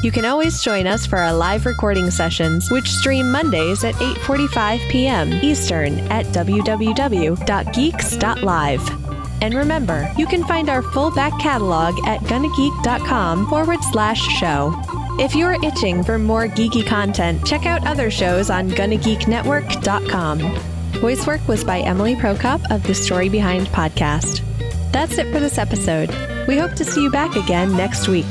You can always join us for our live recording sessions, which stream Mondays at 8:45 p.m. Eastern at www.geeks.live. And remember, you can find our full back catalog at GonnaGeek.com/show. If you're itching for more geeky content, check out other shows on GonnaGeekNetwork.com. Voice work was by Emily Prokop of the Story Behind podcast. That's it for this episode. We hope to see you back again next week.